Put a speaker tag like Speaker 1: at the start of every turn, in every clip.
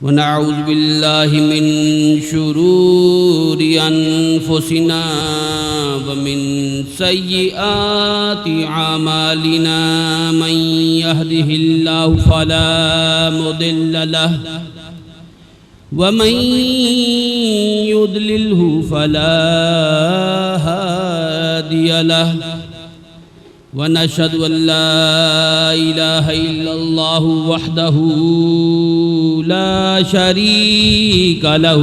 Speaker 1: ونعوذ بالله من شرور أنفسنا ومن سيئات أعمالنا من يهده الله فلا مضل له ومن يضلله فلا هادي له ونشهد أن لا إله إلا الله وحده لا شريك له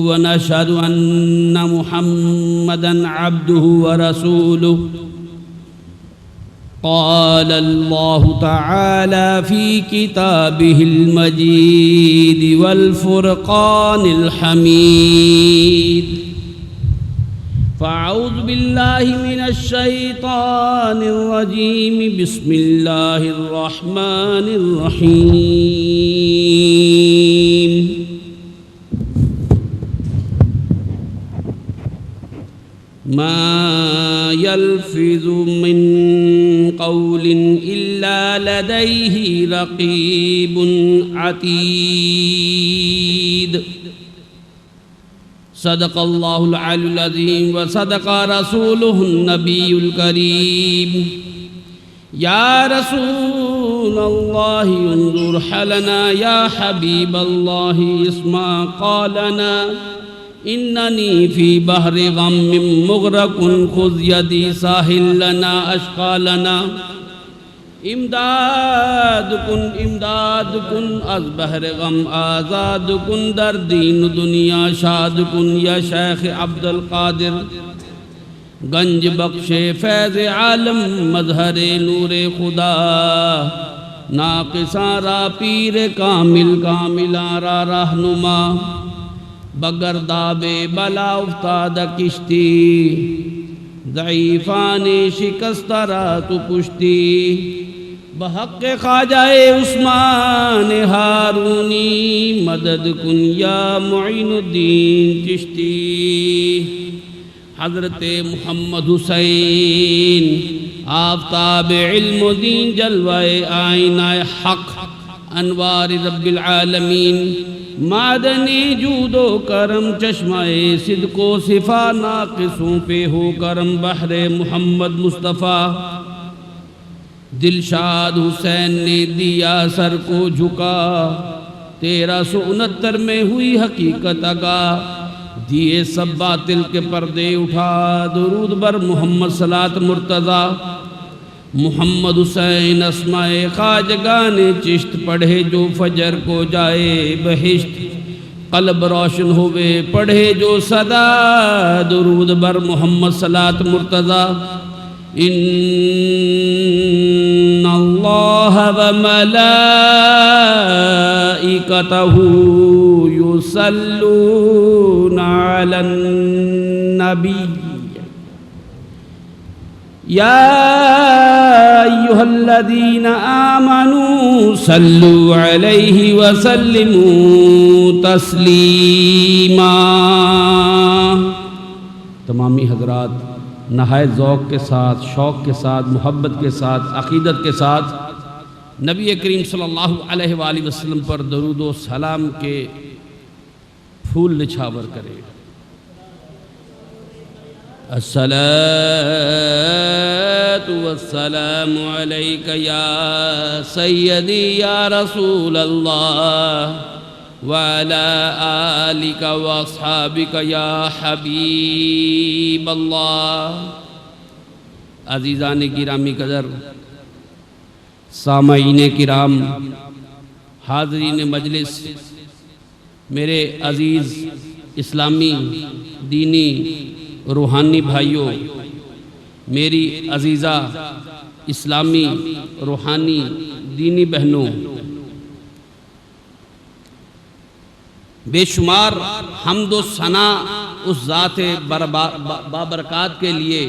Speaker 1: ونشهد أن محمدًا عبده ورسوله. قال الله تعالى في كتابه المجيد والفرقان الحميد. فأعوذ بالله من الشيطان الرجيم. بسم الله الرحمن الرحيم. ما يلفظ من قول إلا لديه رقيب عتيد. صدق الله العلي العظيم وصدق رسوله النبي الكريم. يا رسول الله انظر حالنا، يا حبيب الله اسمع قالنا. إنني في بحر غم مغرق خذ يدي ساحل لنا أشقالنا. امداد کن از بحر غم آزاد کن، در دین دنیا شاد کن یا شیخ عبد القادر. گنج بخش فیض عالم مظہر نور خدا، ناقصاں را پیر کاملاں را رہنما. بگرداب بلا افتاد کشتی، ضعیفان شکست را تو کشتی. بحق خواجہ عثمان ہارونی، مدد کن یا معین الدین چشتی. حضرت محمد حسین آفتاب علم و دین، جلوہ آئینہ حق انوار رب العالمین. معدنی جود و کرم چشمہ صدق و صفا، ناقصوں پہ ہو کرم بحر محمد مصطفیٰ. دلشاد حسین نے دیا سر کو جھکا، 1369 میں ہوئی حقیقت آگاہ. دیے سب باطل کے پردے اٹھا، درود بر محمد صلاۃ مرتضیٰ. محمد حسین اسماء خواجگان چشت پڑھے جو فجر کو جائے بہشت. قلب روشن ہوئے پڑھے جو صدا، درود بر محمد صلاۃ مرتضیٰ. ان اللہ وملائکتہ یصلون علی النبی. یا ایھا الذین آمنوا صلوا علیہ وسلموا تسلیما. تمامی حضرات نہایت ذوق کے ساتھ، شوق کے ساتھ، محبت کے ساتھ، عقیدت کے ساتھ نبی کریم صلی اللہ علیہ وآلہ وسلم پر درود و سلام کے پھول نچھاور کریں. الصلاة والسلام علیک یا سیدی یا رسول اللہ، وعلى آلك واصحابك یا حبیب اللہ. عزیزان گرامی قدر، سامعین کرام، حاضرین مجلس، میرے عزیز اسلامی دینی روحانی بھائیوں، میری عزیزہ اسلامی روحانی دینی بہنوں، بے شمار حمد و ثنا اس ذات بابرکات کے لیے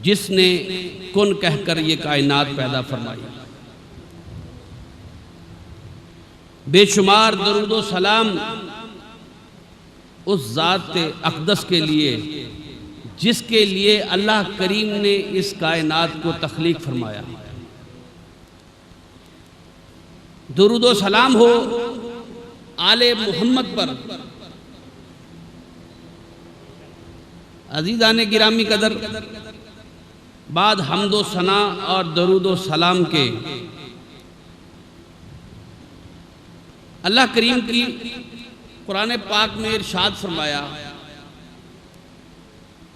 Speaker 1: جس نے کن کہہ کر یہ کائنات پیدا فرمائی. بے شمار درود و سلام اس ذات اقدس کے لیے جس کے لیے اللہ کریم نے اس کائنات کو تخلیق فرمایا. درود و سلام ہو آل محمد پر۔ عزیزان گرامی قدر، بعد حمد و ثنا اور درود و سلام کے اللہ کریم کی قرآن پاک میں ارشاد فرمایا،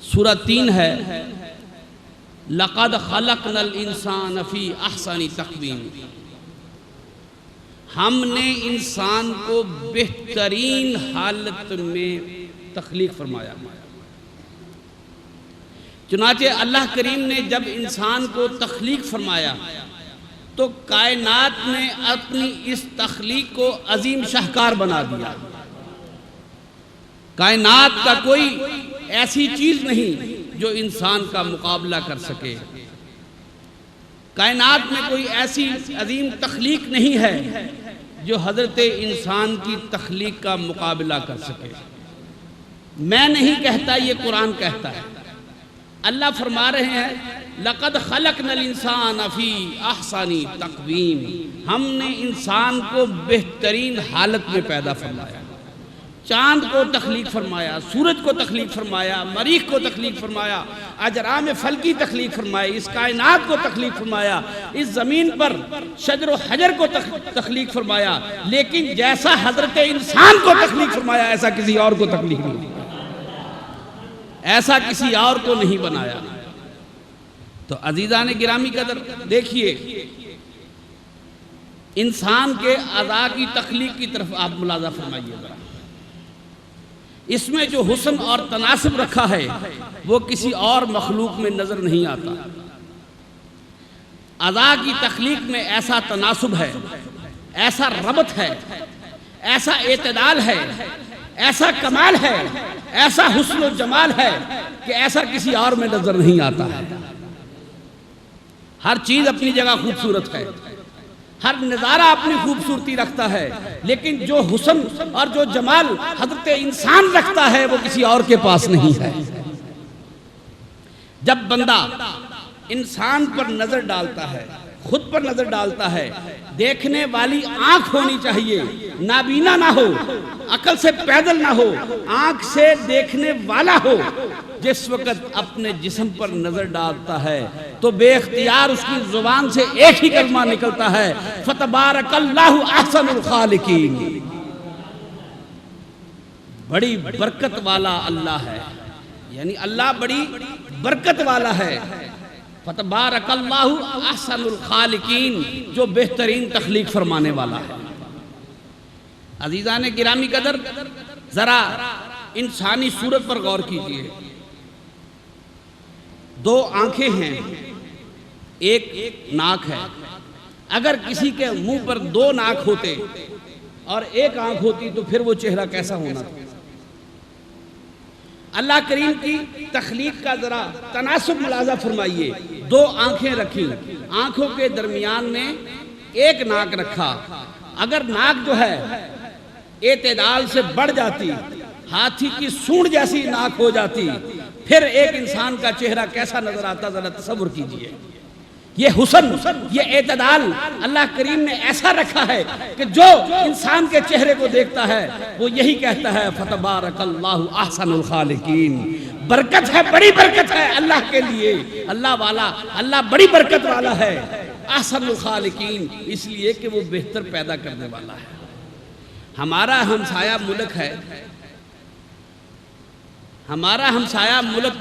Speaker 1: سورہ 3 ہے، لَقَدْ خَلَقْنَا الْإِنسَانَ فِي أَحْسَنِ تَقْوِيمٍ، ہم نے انسان کو بہترین حالت میں تخلیق فرمایا۔ چنانچہ اللہ کریم نے جب انسان کو تخلیق فرمایا تو کائنات نے اپنی اس تخلیق کو عظیم شاہکار بنا دیا۔ کائنات کا کوئی ایسی چیز نہیں جو انسان کا مقابلہ کر سکے، کائنات میں کوئی ایسی عظیم تخلیق نہیں ہے جو حضرت انسان کی تخلیق کا مقابلہ کر سکے۔ میں نہیں کہتا، یہ قرآن کہتا ہے۔ اللہ فرما رہے ہیں لَقَدْ خَلَقْنَا الْإِنسَانَ فِي أَحْسَنِ تَقْوِيمٍ، ہم نے انسان کو بہترین حالت میں پیدا فرمایا۔ چاند کو تخلیق فرمایا، سورج کو تخلیق فرمایا، مریخ کو تخلیق فرمایا، اجرام فلکی تخلیق فرمایا، اس کائنات کو تخلیق فرمایا، اس زمین پر شجر و حجر کو تخلیق فرمایا، لیکن جیسا حضرت انسان کو تخلیق فرمایا ایسا کسی اور کو تخلیق نہیں، ایسا کسی اور کو نہیں بنایا۔ تو عزیزان گرامی قدر، دیکھیے انسان کے اعضاء کی تخلیق کی طرف آپ ملاحظہ فرمائیے ذرا، اس میں جو حسن اور تناسب رکھا ہے وہ کسی اور مخلوق میں نظر نہیں آتا۔ اعضاء کی تخلیق میں ایسا تناسب ہے، ایسا ربط ہے، ایسا اعتدال ہے، ایسا کمال ہے، ایسا حسن و جمال ہے کہ ایسا کسی اور میں نظر نہیں آتا ہے۔ ہر چیز اپنی جگہ خوبصورت ہے، ہر نظارہ اپنی خوبصورتی رکھتا ہے، لیکن جو حسن اور جو جمال حضرت انسان رکھتا ہے وہ کسی اور کے پاس نہیں ہے۔ جب بندہ انسان پر نظر ڈالتا ہے، خود پر نظر ڈالتا ہے، دیکھنے والی آنکھ ہونی چاہیے، نابینا نہ ہو، عقل سے پیدل نہ ہو، آنکھ سے دیکھنے والا ہو۔ جس وقت اپنے جسم پر نظر ڈالتا ہے تو بے اختیار اس کی زبان سے ایک ہی کلمہ نکلتا ہے، فَتَبَارَكَ اللَّهُ أَحْسَنُ الْخَالِقِينَ، بڑی برکت والا اللہ ہے، یعنی اللہ بڑی برکت والا ہے۔ فَتَبَارَكَ اللَّهُ أَحْسَنُ الْخَالِقِينَ، جو بہترین تخلیق فرمانے والا ہے۔ عزیزان گرامی قدر، ذرا انسانی صورت پر غور کیجئے۔ دو آنکھیں ہیں، ایک ناک ہے۔ اگر کسی کے منہ پر دو ناک ہوتے اور ایک آنکھ ہوتی تو پھر وہ چہرہ کیسا ہونا تھا؟ اللہ کریم کی تخلیق کا ذرا تناسب ملاحظہ فرمائیے۔ دو آنکھیں رکھی، آنکھوں کے درمیان میں ایک ناک رکھا۔ اگر ناک جو ہے اعتدال سے بڑھ جاتی، ہاتھی کی سونڈ جیسی ناک ہو جاتی، پھر ایک انسان کا چہرہ کیسا نظر آتا، ذرا تصور کیجئے۔ یہ حسن، یہ اعتدال اللہ کریم نے ایسا رکھا ہے کہ جو انسان کے چہرے کو دیکھتا ہے وہ یہی کہتا ہے فَتَبَارَكَ اللَّهُ أَحْسَنُ الْخَالِقِينَ، برکت ہے، بڑی برکت ہے اللہ کے لیے، اللہ بڑی برکت والا ہے، احسن الخالقین، اس لیے کہ وہ بہتر پیدا کرنے والا ہے۔ ہمارا ہمسایہ ملک ہے، ہمارا ہمسایہ ملک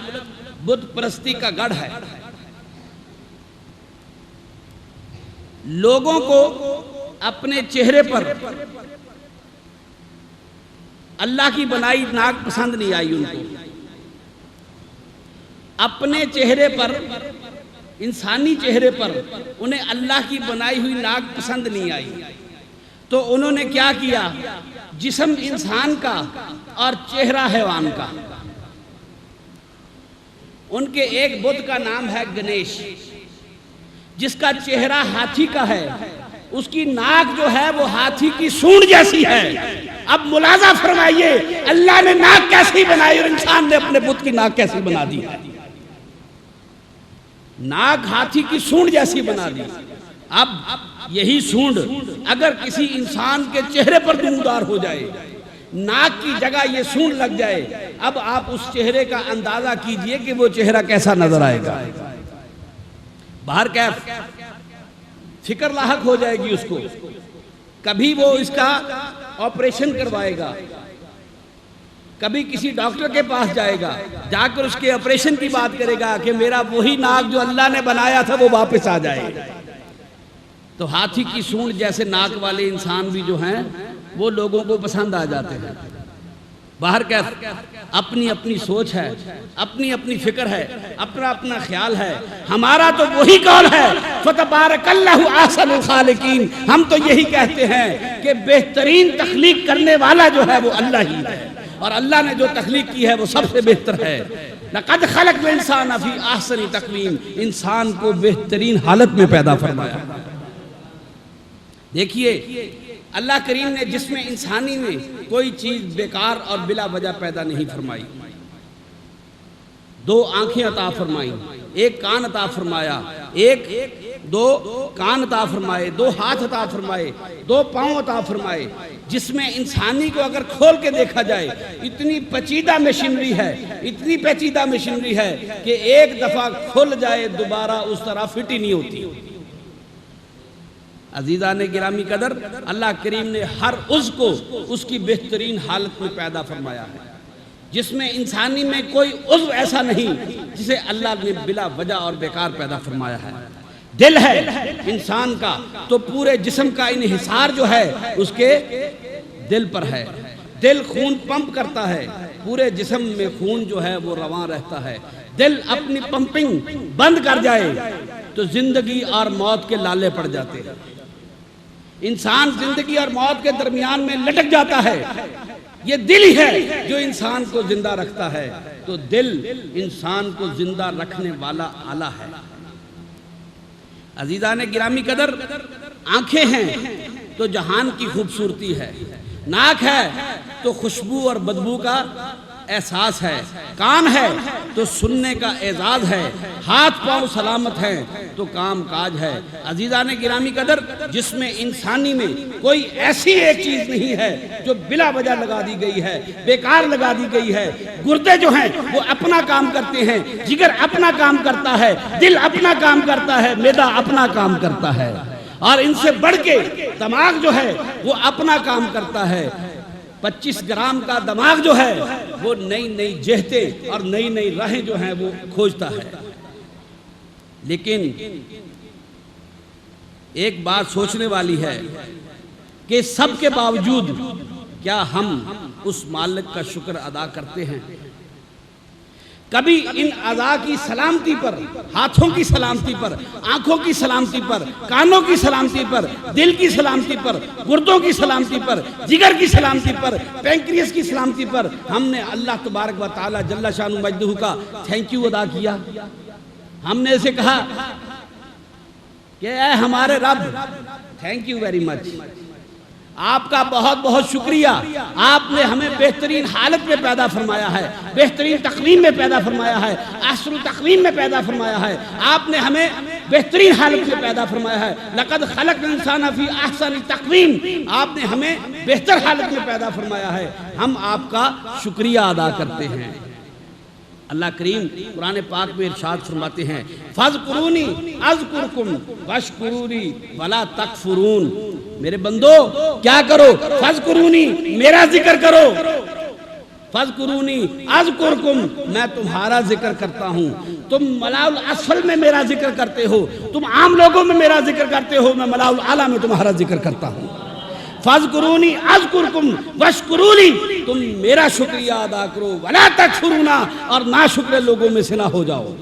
Speaker 1: بت پرستی کا گڑھ ہے۔ لوگوں کو اپنے چہرے پر اللہ کی بنائی ناک پسند نہیں آئی، ان کو اپنے چہرے پر، انسانی چہرے پر انہیں اللہ کی بنائی ہوئی ناک پسند نہیں آئی، تو انہوں نے کیا کیا؟ جسم انسان کا اور چہرہ حیوان کا۔ ان کے ایک بت کا نام ہے گنیش، جس کا چہرہ ہاتھی کا ہے، اس کی ناک جو ہے وہ ہاتھی کی سونڈ جیسی ہے۔ اب ملاحظہ فرمائیے اللہ نے ناک کیسی بنائی اور انسان نے اپنے بت کی ناک کیسی بنا دی۔ ناک ہاتھی کی سونڈ جیسی بنا دی، اب یہی سونڈ اگر کسی انسان کے چہرے پر نمودار ہو جائے، ناک کی جگہ یہ سونڈ لگ جائے، اب آپ اس چہرے کا اندازہ کیجئے کہ وہ چہرہ کیسا نظر آئے گا۔ باہر کیف فکر لاحق ہو جائے گی اس کو، کبھی وہ اس کا آپریشن کروائے گا، کبھی کسی ڈاکٹر کے پاس جائے گا، جا کر اس کے آپریشن کی بات کرے گا کہ میرا وہی ناک جو اللہ نے بنایا تھا وہ واپس آ جائے۔ تو ہاتھی کی سونڈ جیسے ناک والے انسان بھی جو ہیں وہ لوگوں کو پسند آ جاتے ہیں۔ باہر کیف اپنی اپنی سوچ ہے، اپنی اپنی فکر ہے، اپنا اپنا خیال ہے۔ ہمارا تو وہی قول ہے فَتَبَارَكَ اللَّهُ أَحْسَنُ الْخَالِقِينَ، ہم تو یہی کہتے ہیں کہ بہترین تخلیق کرنے والا جو ہے وہ اللہ ہی ہے، اور اللہ نے جو تخلیق کی ہے وہ سب سے بہتر ہے۔ لَقَدْ خَلَقْنَا الْإِنسَانَ فِي أَحْسَنِ تَقْوِيمٍ، انسان کو بہترین حالت میں پیدا فرمایا۔ دیکھیے اللہ کریم نے جسم انسانی میں کوئی چیز بیکار اور بلا وجہ پیدا نہیں فرمائی۔ دو آنکھیں عطا فرمائیں، ایک کان عطا فرمایا، دو کان عطا فرمائے، دو ہاتھ عطا فرمائے، دو پاؤں عطا فرمائے۔ جسم انسانی کو اگر کھول کے دیکھا جائے اتنی پیچیدہ مشینری ہے، اتنی پیچیدہ مشینری ہے کہ ایک دفعہ کھل جائے دوبارہ اس طرح فٹ ہی نہیں ہوتی۔ عزیزان گرامی قدر، اللہ کریم نے ہر عضو کو اس کی بہترین حالت میں پیدا فرمایا ہے۔ جس میں انسانی میں کوئی عضو ایسا نہیں جسے اللہ نے بلا وجہ اور بیکار پیدا فرمایا ہے۔ دل ہے انسان کا تو پورے جسم کا انحصار جو ہے اس کے دل پر ہے۔ دل خون پمپ کرتا ہے، پورے جسم میں خون جو ہے وہ رواں رہتا ہے۔ دل اپنی پمپنگ بند کر جائے تو زندگی اور موت کے لالے پڑ جاتے ہیں۔ انسان زندگی اور موت کے درمیان میں لٹک جاتا ہے۔ یہ دل ہی ہے جو انسان کو زندہ رکھتا ہے، تو دل انسان کو زندہ رکھنے والا آلہ ہے۔ عزیزان گرامی قدر، آنکھیں ہیں تو جہان کی خوبصورتی ہے، ناک ہے تو خوشبو اور بدبو کا احساس ہے، کان ہے تو سننے کا اعزاز ہے، ہاتھ پاؤں سلامت ہیں تو کام کاج ہے۔ عزیزان گرامی قدر، جس میں انسانی میں کوئی ایسی ایک چیز نہیں ہے جو بلا وجہ لگا دی گئی ہے، بیکار لگا دی گئی ہے۔ گردے جو ہیں وہ اپنا کام کرتے ہیں، جگر اپنا کام کرتا ہے، دل اپنا کام کرتا ہے، معدہ اپنا کام کرتا ہے، اور ان سے بڑھ کے دماغ جو ہے وہ اپنا کام کرتا ہے۔ 25 گرام کا دماغ جو ہے وہ نئی نئی جہتیں اور نئی نئی راہیں جو ہیں وہ کھوجتا ہے۔ لیکن ایک بات سوچنے والی ہے کہ سب کے باوجود کیا ہم اس مالک کا شکر ادا کرتے ہیں؟ کبھی ان اعضاء کی سلامتی پر، ہاتھوں کی سلامتی پر، آنکھوں کی سلامتی پر، کانوں کی سلامتی پر، دل کی سلامتی پر، گردوں کی سلامتی پر، جگر کی سلامتی پر، پینکریس کی سلامتی پر ہم نے اللہ تبارک و تعالی جل شانہ مجدہ کا تھینک یو ادا کیا؟ ہم نے اسے کہا کہ اے ہمارے رب، تھینک یو ویری مچ، آپ کا بہت بہت شکریہ، آپ نے ہمیں بہترین حالت میں پیدا فرمایا ہے، بہترین تقویم میں پیدا فرمایا ہے، احسن تقویم میں پیدا فرمایا ہے، آپ نے ہمیں بہترین حالت میں پیدا فرمایا ہے۔ لقد خلقنا الانسان فی احسن تقویم، آپ نے ہمیں بہتر حالت میں پیدا فرمایا ہے، ہم آپ کا شکریہ ادا کرتے ہیں۔ اللہ کریم قرآن پاک میں ارشاد فرماتے ہیں فَاذْكُرُونِي أَذْكُرْكُمْ وَاشْكُرُوا لِي وَلَا تَكْفُرُونَ، میرے بندو کیا کرو؟ فَاذْكُرُونِي، میرا ذکر کرو، فَاذْكُرُونِي أَذْكُرْكُمْ، میں تمہارا ذکر کرتا ہوں۔ تم ملاء الاسفل میں میرا ذکر کرتے ہو، تم عام لوگوں میں میرا ذکر کرتے ہو، میں ملاء الاعلیٰ میں تمہارا ذکر کرتا ہوں۔ فَاذْكُرُونِي أَذْكُرْكُمْ وَاشْكُرُوا لِي، تم میرا شکریہ ادا کرو، وَلَا تَكْفُرُونَ، اور ناشکر لوگوں میں سے نہ ہو جاؤ۔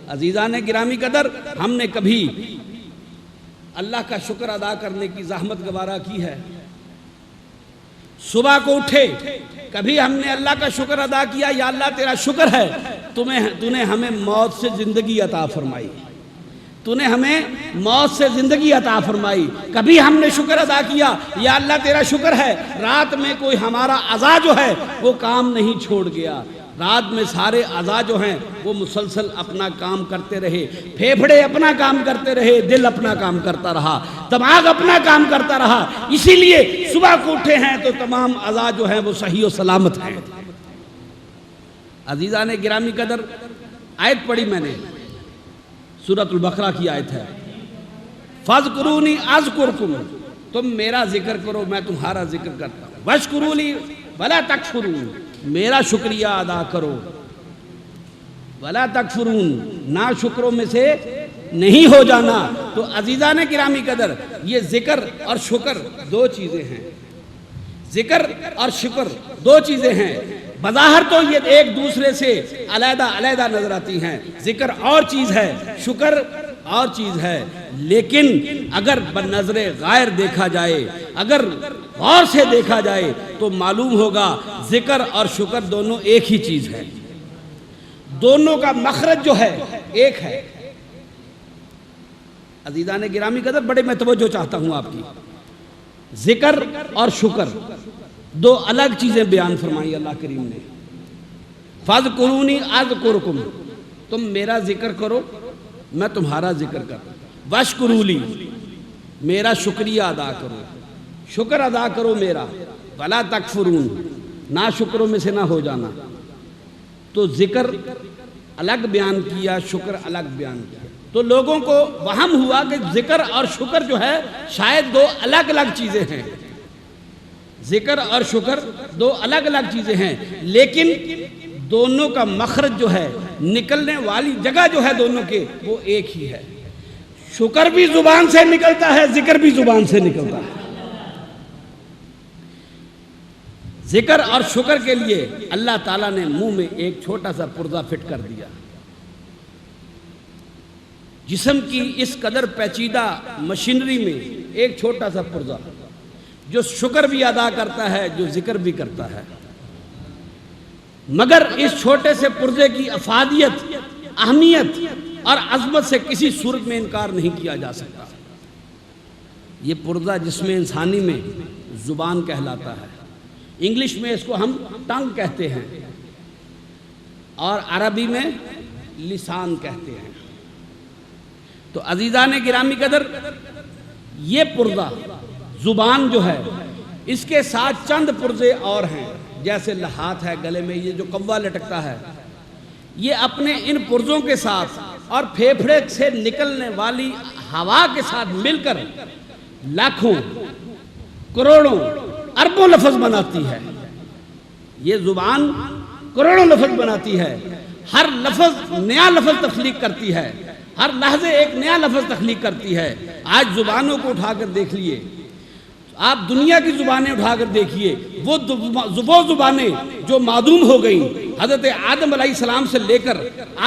Speaker 1: عزیزان گرامی قدر، ہم نے کبھی اللہ کا شکر ادا کرنے کی زحمت گوارا کی ہے؟ صبح کو اٹھے کبھی ہم نے اللہ کا شکر ادا کیا، یا اللہ تیرا شکر ہے تو نے ہمیں موت سے زندگی عطا فرمائی، تو نے ہمیں موت سے زندگی عطا فرمائی؟ کبھی ہم نے شکر ادا کیا یا اللہ تیرا شکر ہے رات میں کوئی ہمارا اعضاء جو ہے وہ کام نہیں چھوڑ گیا؟ رات میں سارے اعضاء جو ہیں وہ مسلسل اپنا کام کرتے رہے، پھیپھڑے اپنا کام کرتے رہے، دل اپنا کام کرتا رہا، دماغ اپنا کام کرتا رہا، اسی لیے صبح کو اٹھے ہیں تو تمام اعضاء جو ہیں وہ صحیح و سلامت ہیں۔ عزیزان گرامی قدر، آیت پڑھی میں نے، سورۃ البقرہ کی آیت ہے، فَاذْكُرُونِي أَذْكُرْكُمْ، تم میرا ذکر کرو میں تمہارا ذکر کرتا ہوں، وَاشْكُرُوا لِي وَلَا تَكْفُرُونَ، میرا شکریہ ادا کرو، وَلَا تَكْفُرُونَ، نا شکروں میں سے نہیں ہو جانا۔ تو عزیزان گرامی قدر، یہ ذکر اور شکر دو چیزیں ہیں، ذکر اور شکر دو چیزیں ہیں، بظاہر تو یہ ایک دوسرے سے علیحدہ علیحدہ نظر آتی ہیں، ذکر اور چیز ہے، شکر اور چیز ہے، لیکن اگر بنظر غائر دیکھا جائے، اگر غور سے دیکھا جائے تو معلوم ہوگا ذکر اور شکر دونوں ایک ہی چیز ہے، دونوں کا مخرج جو ہے ایک ہے۔ عزیزان گرامی قدر، بڑے میں توجہ چاہتا ہوں آپ کی، ذکر اور شکر دو الگ چیزیں بیان فرمائی اللہ کریم نے۔ فَاذْكُرُونِي أَذْكُرْكُمْ، تم میرا ذکر کرو میں تمہارا ذکر کروں، وَاشْكُرُوا لِي، میرا شکریہ ادا کرو، شکر ادا کرو میرا، وَلَا تَكْفُرُونَ، نا شکروں میں سے نہ ہو جانا۔ تو ذکر الگ بیان کیا، شکر الگ بیان کیا، تو لوگوں کو وہم ہوا کہ ذکر اور شکر جو ہے شاید دو الگ الگ چیزیں ہیں، ذکر اور شکر دو الگ الگ چیزیں ہیں، لیکن دونوں کا مخرج جو ہے، نکلنے والی جگہ جو ہے دونوں کے، وہ ایک ہی ہے۔ شکر بھی زبان سے نکلتا ہے، ذکر بھی زبان سے نکلتا ہے۔ ذکر اور شکر کے لیے اللہ تعالیٰ نے منہ میں ایک چھوٹا سا پردہ فٹ کر دیا۔ جسم کی اس قدر پیچیدہ مشینری میں ایک چھوٹا سا پردہ جو شکر بھی ادا کرتا ہے، جو ذکر بھی کرتا ہے، مگر اس چھوٹے سے پردے کی افادیت، اہمیت اور عظمت سے کسی صورت میں انکار نہیں کیا جا سکتا۔ یہ پردہ جسم انسانی میں زبان کہلاتا ہے، انگلش میں اس کو ہم ٹنگ کہتے ہیں اور عربی میں لسان کہتے ہیں۔ تو عزیزان گرامی قدر، یہ پردہ زبان جو ہے، اس کے ساتھ چند پرزے اور ہیں، جیسے لحاظ ہے گلے میں، یہ جو کوا لٹکتا ہے، یہ اپنے ان پرزوں کے ساتھ اور پھیپھڑے سے نکلنے والی ہوا کے ساتھ مل کر لاکھوں، کروڑوں، اربوں لفظ بناتی ہے۔ یہ زبان کروڑوں لفظ بناتی ہے، ہر لفظ نیا لفظ تخلیق کرتی ہے، ہر لحظے ایک نیا لفظ تخلیق کرتی ہے۔ آج زبانوں کو اٹھا کر دیکھ لیے، آپ دنیا کی زبانیں اٹھا کر دیکھیے، وہ زبانیں جو معدوم ہو گئیں، حضرت آدم علیہ السلام سے لے کر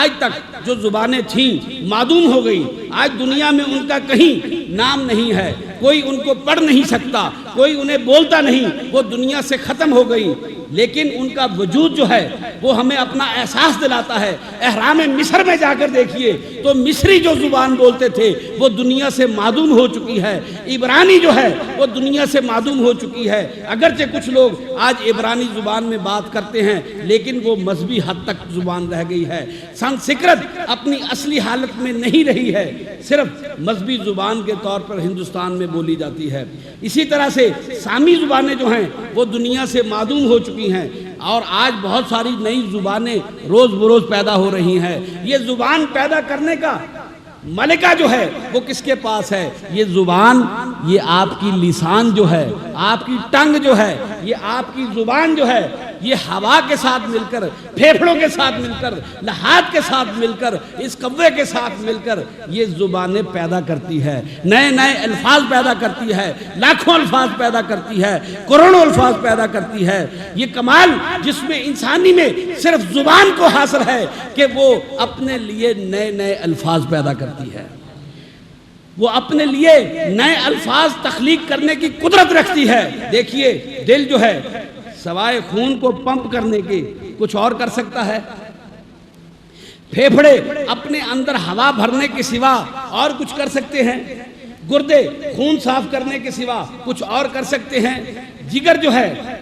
Speaker 1: آج تک جو زبانیں تھیں معدوم ہو گئیں، آج دنیا میں ان کا کہیں نام نہیں ہے، کوئی ان کو پڑھ نہیں سکتا، کوئی انہیں بولتا نہیں، وہ دنیا سے ختم ہو گئیں۔ لیکن ان کا وجود جو ہے وہ ہمیں اپنا احساس دلاتا ہے۔ احرام مصر میں جا کر دیکھیے تو مصری جو زبان بولتے تھے وہ دنیا سے معدوم ہو چکی ہے، عبرانی جو ہے وہ دنیا سے معدوم ہو چکی ہے۔ اگرچہ کچھ لوگ آج عبرانی زبان میں بات کرتے ہیں لیکن وہ مذہبی حد تک زبان رہ گئی ہے۔ سنسکرت اپنی اصلی حالت میں نہیں رہی ہے، صرف مذہبی زبان کے طور پر ہندوستان میں بولی جاتی ہے۔ اسی طرح سے سامی زبانیں جو ہیں وہ دنیا سے معدوم ہو چکی ہیں، اور آج بہت ساری نئی زبانیں روز بروز پیدا ہو رہی ہیں۔ یہ زبان پیدا کرنے کا ملکہ جو ہے وہ کس کے پاس ہے؟ یہ زبان، یہ آپ کی لسان جو ہے، آپ کی ٹنگ جو ہے، یہ آپ کی زبان جو ہے، یہ ہوا کے ساتھ مل کر، پھیپھڑوں کے ساتھ مل کر، لحاظ کے ساتھ مل کر، اس کوے کے ساتھ مل کر یہ زبانیں پیدا کرتی ہے، نئے نئے الفاظ پیدا کرتی ہے، لاکھوں الفاظ پیدا کرتی ہے، کروڑوں الفاظ پیدا کرتی ہے۔ یہ کمال جس میں انسانی میں صرف زبان کو حاصل ہے کہ وہ اپنے لیے نئے نئے الفاظ پیدا کرتی ہے، وہ اپنے لیے نئے الفاظ تخلیق کرنے کی قدرت رکھتی ہے۔ دیکھیے دل جو ہے سوائے خون کو پمپ کرنے کے کچھ اور کر سکتا ہے؟ پھیپھڑے اپنے اندر ہوا بھرنے کے سوا اور کچھ کر سکتے ہیں؟ گردے خون صاف کرنے کے سوا کچھ اور کر سکتے ہیں؟ جگر جو ہے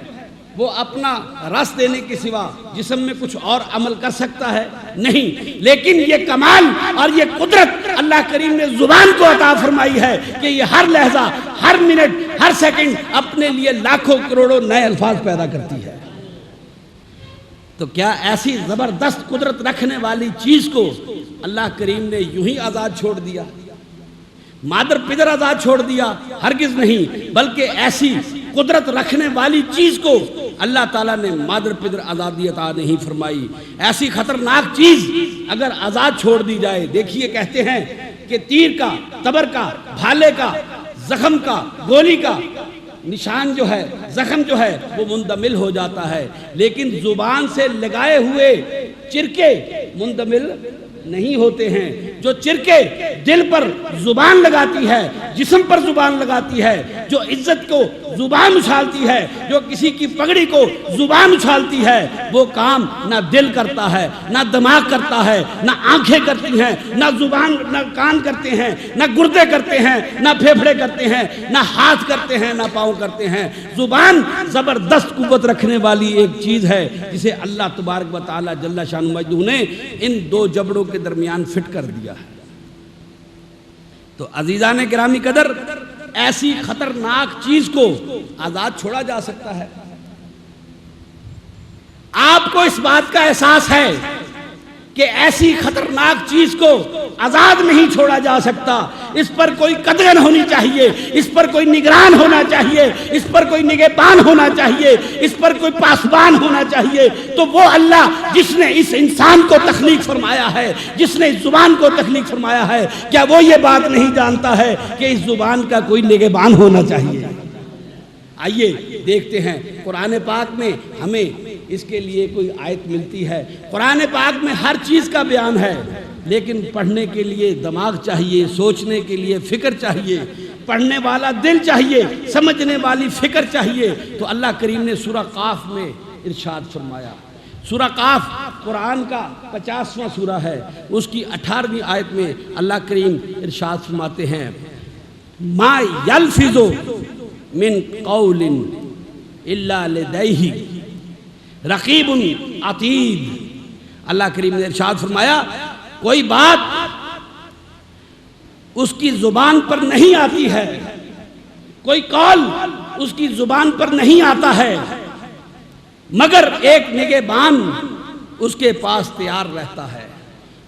Speaker 1: وہ اپنا رس دینے کے سوا جسم میں کچھ اور عمل کر سکتا ہے؟ نہیں. لیکن یہ کمال اور یہ قدرت اللہ کریم نے زبان کو عطا فرمائی ہے کہ یہ ہر لحظہ، ہر منٹ، ہر سیکنڈ اپنے لیے لاکھوں کروڑوں نئے الفاظ پیدا کرتی ہے. تو کیا ایسی زبردست قدرت رکھنے والی چیز کو اللہ کریم نے یوں ہی آزاد چھوڑ دیا؟ مادر پدر آزاد چھوڑ دیا؟ ہرگز نہیں. بلکہ ایسی قدرت رکھنے والی چیز کو اللہ تعالیٰ نے مادر پدر آزادی عطا نہیں فرمائی. ایسی خطرناک چیز اگر آزاد چھوڑ دی جائے، دیکھیے کہتے ہیں کہ تیر کا، تبر کا، بھالے کا، زخم کا، گولی کا نشان جو ہے، زخم جو ہے وہ مندمل ہو جاتا ہے، لیکن زبان سے لگائے ہوئے چرکے مندمل نہیں ہوتے ہیں. جو چرکے دل پر زبان لگاتی ہے، جسم پر زبان لگاتی ہے، جو عزت کو زبان اچھالتی ہے، جو کسی کی پگڑی کو زبان اچھالتی ہے، وہ کام نہ دل کرتا ہے، نہ دماغ کرتا ہے، نہ آنکھیں کرتی ہیں، نہ زبان، نہ کان کرتے ہیں، نہ گردے کرتے ہیں، نہ پھیپھڑے کرتے ہیں، نہ ہاتھ کرتے ہیں، نہ پاؤں کرتے ہیں. زبان زبردست قوت رکھنے والی ایک چیز ہے جسے اللہ تبارک و تعالی جل شانہ مجدہ نے ان دو جبڑوں کے درمیان فٹ کر دیا ہے. تو عزیزان گرامی قدر، ایسی خطرناک چیز کو آزاد چھوڑا جا سکتا ہے؟ آپ کو اس بات کا احساس ہے کہ ایسی خطرناک چیز کو آزاد نہیں چھوڑا جا سکتا. اس پر کوئی قدغن ہونی چاہیے، اس پر کوئی نگران ہونا چاہیے، اس پر کوئی نگہبان ہونا چاہیے، اس پر کوئی پاسبان ہونا چاہیے. تو وہ اللہ جس نے اس انسان کو تخلیق فرمایا ہے، جس نے اس زبان کو تخلیق فرمایا ہے، کیا وہ یہ بات نہیں جانتا ہے کہ اس زبان کا کوئی نگہبان ہونا چاہیے؟ آئیے دیکھتے ہیں قرآن پاک میں ہمیں اس کے لیے کوئی آیت ملتی ہے. قرآن پاک میں ہر چیز کا بیان ہے، لیکن پڑھنے کے لیے دماغ چاہیے، سوچنے کے لیے فکر چاہیے، پڑھنے والا دل چاہیے، سمجھنے والی فکر چاہیے. تو اللہ کریم نے سورہ قاف میں ارشاد فرمایا. سورہ قاف قرآن کا 50واں سورہ ہے، اس کی 18ویں آیت میں اللہ کریم ارشاد فرماتے ہیں، ما یلفظ من قول الا لدیہ رقیب عتید. اللہ کریم نے ارشاد فرمایا کوئی بات اس کی زبان پر نہیں آتی ہے، کوئی قول اس کی زبان پر نہیں آتا ہے، مگر ایک نگہبان اس کے پاس تیار رہتا ہے.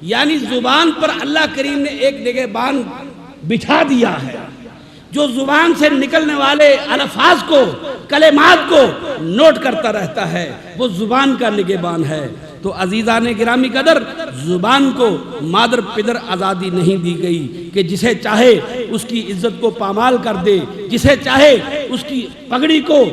Speaker 1: یعنی زبان پر اللہ کریم نے ایک نگہبان بٹھا دیا ہے جو زبان سے نکلنے والے الفاظ کو، کلمات کو نوٹ کرتا رہتا ہے. وہ زبان کا نگہبان ہے. تو عزیزان گرامی قدر، زبان کو مادر پدر آزادی نہیں دی گئی کہ جسے چاہے اس کی عزت کو پامال کر دے، جسے چاہے اس کی پگڑی کو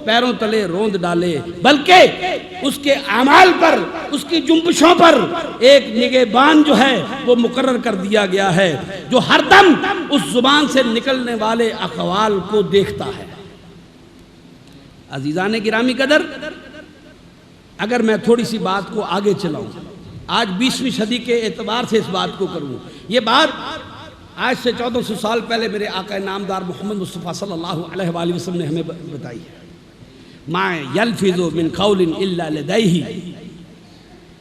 Speaker 1: پیروں تلے روند ڈالے، بلکہ اس کے اعمال پر، اس کی جنبشوں پر ایک نگہبان جو ہے وہ مقرر کر دیا گیا ہے، جو ہر دم اس زبان سے نکلنے والے اقوال کو دیکھتا ہے. عزیزان گرامی قدر، اگر میں تھوڑی سی بات کو آگے چلاؤں، آج 20ویں صدی کے اعتبار سے اس بات کو کروں، یہ بات آج سے 1400 سال پہلے میرے آقا نامدار محمد مصطفیٰ صلی اللہ علیہ وآلہ وسلم نے ہمیں بتائی ہے. ما یلفظ من قول الا لدیہ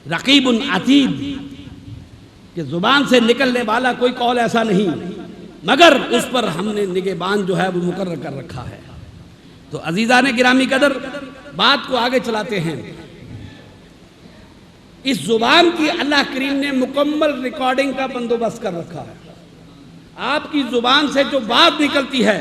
Speaker 1: رقیب عتید، کہ زبان سے نکلنے والا کوئی قول ایسا نہیں مگر اس پر ہم نے نگہبان جو ہے وہ مقرر کر رکھا ہے. تو عزیزان گرامی قدر، بات کو آگے چلاتے ہیں. اس زبان کی اللہ کریم نے مکمل ریکارڈنگ کا بندوبست کر رکھا ہے. آپ کی زبان سے جو بات نکلتی ہے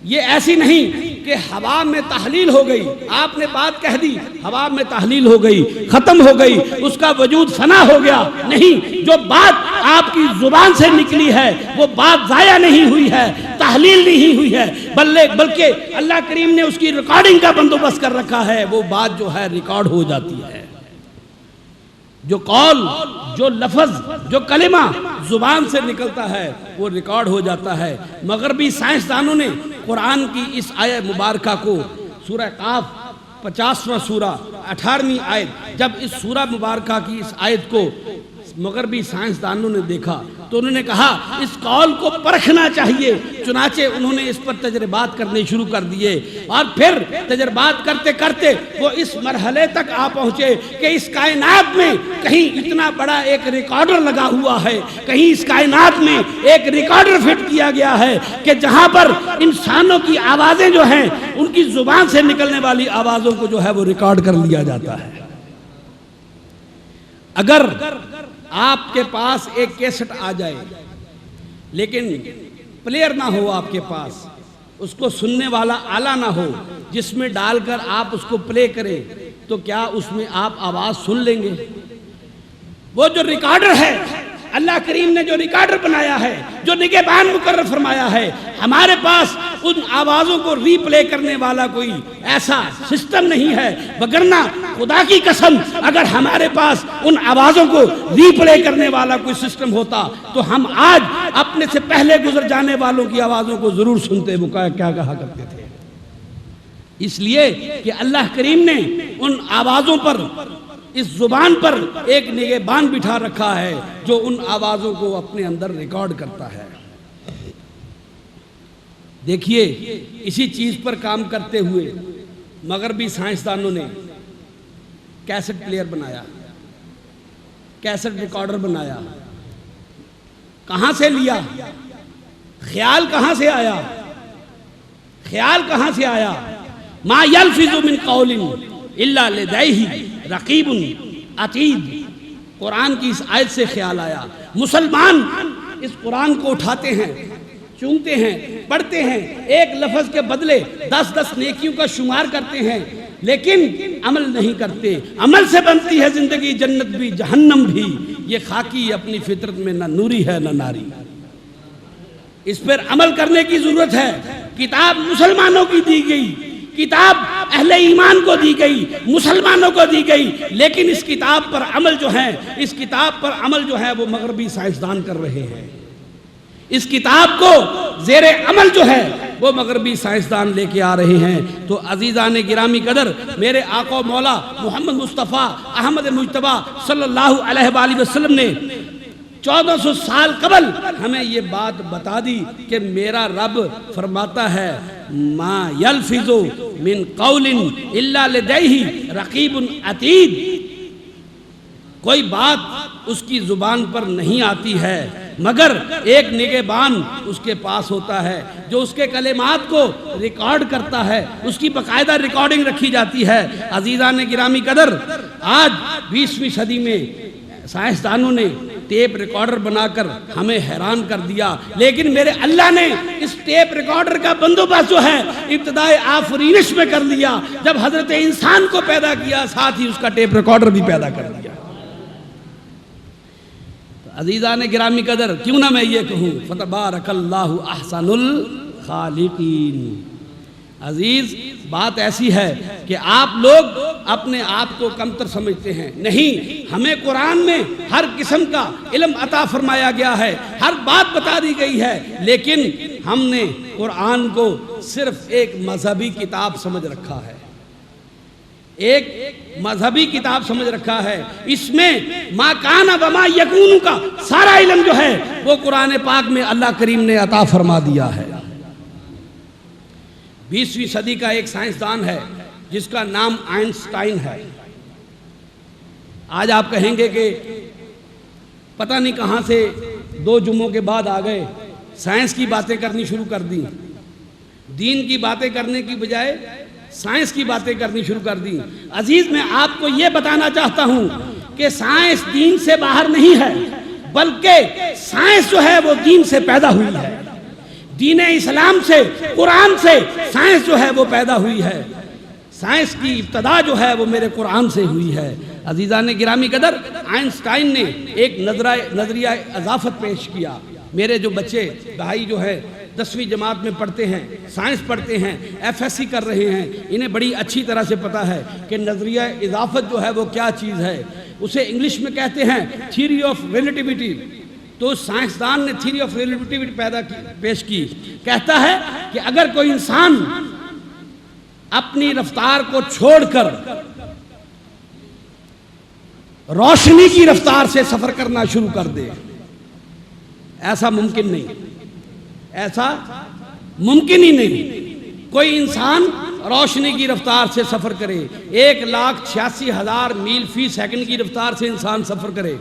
Speaker 1: یہ ایسی نہیں کہ ہوا میں تحلیل ہو گئی، آپ نے بات کہہ دی، ہوا میں تحلیل ہو گئی، ختم ہو گئی، اس کا وجود فنا ہو گیا. نہیں، جو بات آپ کی زبان سے نکلی ہے وہ بات ضائع نہیں ہوئی ہے، تحلیل نہیں ہوئی ہے، بلکہ اللہ کریم نے اس کی ریکارڈنگ کا بندوبست کر رکھا ہے. وہ بات جو ہے ریکارڈ ہو جاتی ہے. جو قول، جو لفظ، جو کلمہ زبان سے نکلتا ہے وہ ریکارڈ ہو جاتا ہے. مغربی سائنسدانوں نے قرآن کی اس آیت مبارکہ کو، سورہ قاف 50واں سورہ 18ویں آیت، جب اس سورہ مبارکہ کی اس آیت کو مغربی سائنسدانوں نے دیکھا تو تو انہوں نے کہا اس قول کو پرکھنا چاہیے، چنانچہ انہوں نے اس پر تجربات کرنے شروع کر دیے، اور پھر تجربات کرتے کرتے وہ اس مرحلے تک آ پہنچے کہ اس کائنات میں کہیں اتنا بڑا ایک ریکارڈر لگا ہوا ہے، کہیں اس کائنات میں ایک ریکارڈر فٹ کیا گیا ہے کہ جہاں پر انسانوں کی آوازیں جو ہیں ان کی زبان سے نکلنے والی آوازوں کو جو ہے وہ ریکارڈ کر لیا جاتا ہے۔ اگر آپ کے پاس ایک کیسٹ آ جائے لیکن پلیئر نہ ہو آپ کے پاس، اس کو سننے والا آلہ نہ ہو جس میں ڈال کر آپ اس کو پلے کریں، تو کیا اس میں آپ آواز سن لیں گے؟ وہ جو ریکارڈر ہے، اللہ کریم نے جو ریکارڈر بنایا ہے، جو نگہبان مقرر فرمایا ہے، ہمارے پاس ان آوازوں کو ری پلے کرنے والا کوئی ایسا سسٹم نہیں ہے، وگرنہ خدا کی قسم اگر ہمارے پاس ان آوازوں کو ری پلے کرنے والا کوئی سسٹم ہوتا تو ہم آج اپنے سے پہلے گزر جانے والوں کی آوازوں کو ضرور سنتے، وہ کیا کہا کرتے تھے۔ اس لیے کہ اللہ کریم نے ان آوازوں پر، اس زبان پر ایک نگہبان بٹھا رکھا ہے جو ان آوازوں کو اپنے اندر ریکارڈ کرتا ہے۔ دیکھیے اسی چیز پر کام کرتے ہوئے مغربی سائنسدانوں نے کیسٹ پلیئر بنایا، کیسٹ ریکارڈر بنایا۔ کہاں سے لیا؟ خیال کہاں سے آیا؟ خیال کہاں سے آیا؟ ما یلفظ من قول الا لدیہ رقیب عتید، قرآن کی اس آیت سے خیال آیا۔ مسلمان اس قرآن کو اٹھاتے ہیں، چونتے ہیں، پڑھتے ہیں، ایک لفظ کے بدلے 10 نیکیوں کا شمار کرتے ہیں، لیکن عمل نہیں کرتے۔ عمل سے بنتی ہے زندگی، جنت بھی جہنم بھی، یہ خاکی اپنی فطرت میں نہ نوری ہے نہ ناری۔ اس پر عمل کرنے کی ضرورت ہے۔ کتاب مسلمانوں کی دی گئی، کتاب اہل ایمان کو دی گئی، مسلمانوں کو دی گئی، لیکن اس کتاب پر عمل جو ہے، اس کتاب پر عمل جو ہے وہ مغربی سائنسدان کر رہے ہیں۔ اس کتاب کو زیر عمل جو ہے وہ مغربی سائنسدان لے کے آ رہے ہیں۔ تو عزیزان گرامی قدر، میرے آقا مولا محمد مصطفیٰ احمد مجتبیٰ صلی اللہ علیہ وآلہ وسلم نے 1400 سال قبل ہمیں یہ بات بتا دی کہ میرا رب فرماتا ہے ما یلفظ من قول الا لدیہ رقیب عتید، کوئی بات اس کی زبان پر نہیں آتی ہے مگر ایک نگہبان اس کے پاس ہوتا ہے جو اس کے کلمات کو ریکارڈ کرتا ہے، اس کی باقاعدہ ریکارڈنگ رکھی جاتی ہے۔ عزیزان گرامی قدر، آج 20ویں صدی میں سائنسدانوں نے ٹیپ ریکارڈر بنا کر ہمیں حیران کر دیا، لیکن میرے اللہ نے اس ٹیپ ریکارڈر کا بندوبست جو ہے ابتدائے آفرینش میں کر لیا۔ جب حضرت انسان کو پیدا کیا، ساتھ ہی اس کا ٹیپ ریکارڈر بھی پیدا کر دیا۔ عزیزان گرامی قدر، کیوں نہ میں یہ کہوں فتبارک اللہ احسن الخالقین۔ عزیز، بات ایسی ہے کہ آپ لوگ اپنے آپ کو کمتر سمجھتے ہیں، نہیں، ہمیں قرآن میں ہر قسم کا علم عطا فرمایا گیا ہے، ہر بات بتا دی گئی ہے، لیکن ہم نے قرآن کو صرف ایک مذہبی کتاب سمجھ رکھا ہے، ایک مذہبی کتاب سمجھ رکھا ہے۔ اس میں ما کان و ما یکون کا سارا علم جو ہے وہ قرآن پاک میں اللہ کریم نے عطا فرما دیا ہے۔ 20ویں صدی کا ایک سائنسدان ہے جس کا نام آئنسٹائن ہے۔ آج آپ کہیں گے کہ پتہ نہیں کہاں سے 2 جمعوں کے بعد آ گئے، سائنس کی باتیں کرنی شروع کر دی، دین کی باتیں کرنے کی بجائے سائنس کی باتیں کرنی شروع کر دی۔ عزیز، میں آپ کو یہ بتانا چاہتا ہوں کہ سائنس دین سے باہر نہیں ہے، بلکہ سائنس جو ہے وہ دین سے پیدا ہوئی ہے۔ دین اسلام سے، قرآن سے سائنس جو ہے وہ پیدا ہوئی ہے۔ سائنس کی ابتدا جو ہے وہ میرے قرآن سے ہوئی ہے۔ عزیزان گرامی قدر، آئنسٹائن نے ایک نظریہ اضافت پیش کیا۔ میرے جو بچے بھائی جو ہے 10ویں جماعت میں پڑھتے ہیں، سائنس پڑھتے ہیں، FSC کر رہے ہیں، انہیں بڑی اچھی طرح سے پتہ ہے کہ نظریہ اضافت جو ہے وہ کیا چیز ہے۔ اسے انگلش میں کہتے ہیں تھیوری آف ریلیٹیوٹی۔ تو سائنسدان نے تھیوری آف ریلیٹیوٹی پیش کی، کہتا ہے کہ اگر کوئی انسان اپنی رفتار کو چھوڑ کر روشنی کی رفتار سے سفر کرنا شروع کر دے، ایسا ممکن نہیں، ایسا ممکن ہی نہیں۔ کوئی انسان روشنی کی رفتار سے سفر کرے، 1,86,000 میل فی سیکنڈ کی رفتار سے انسان سفر کرے،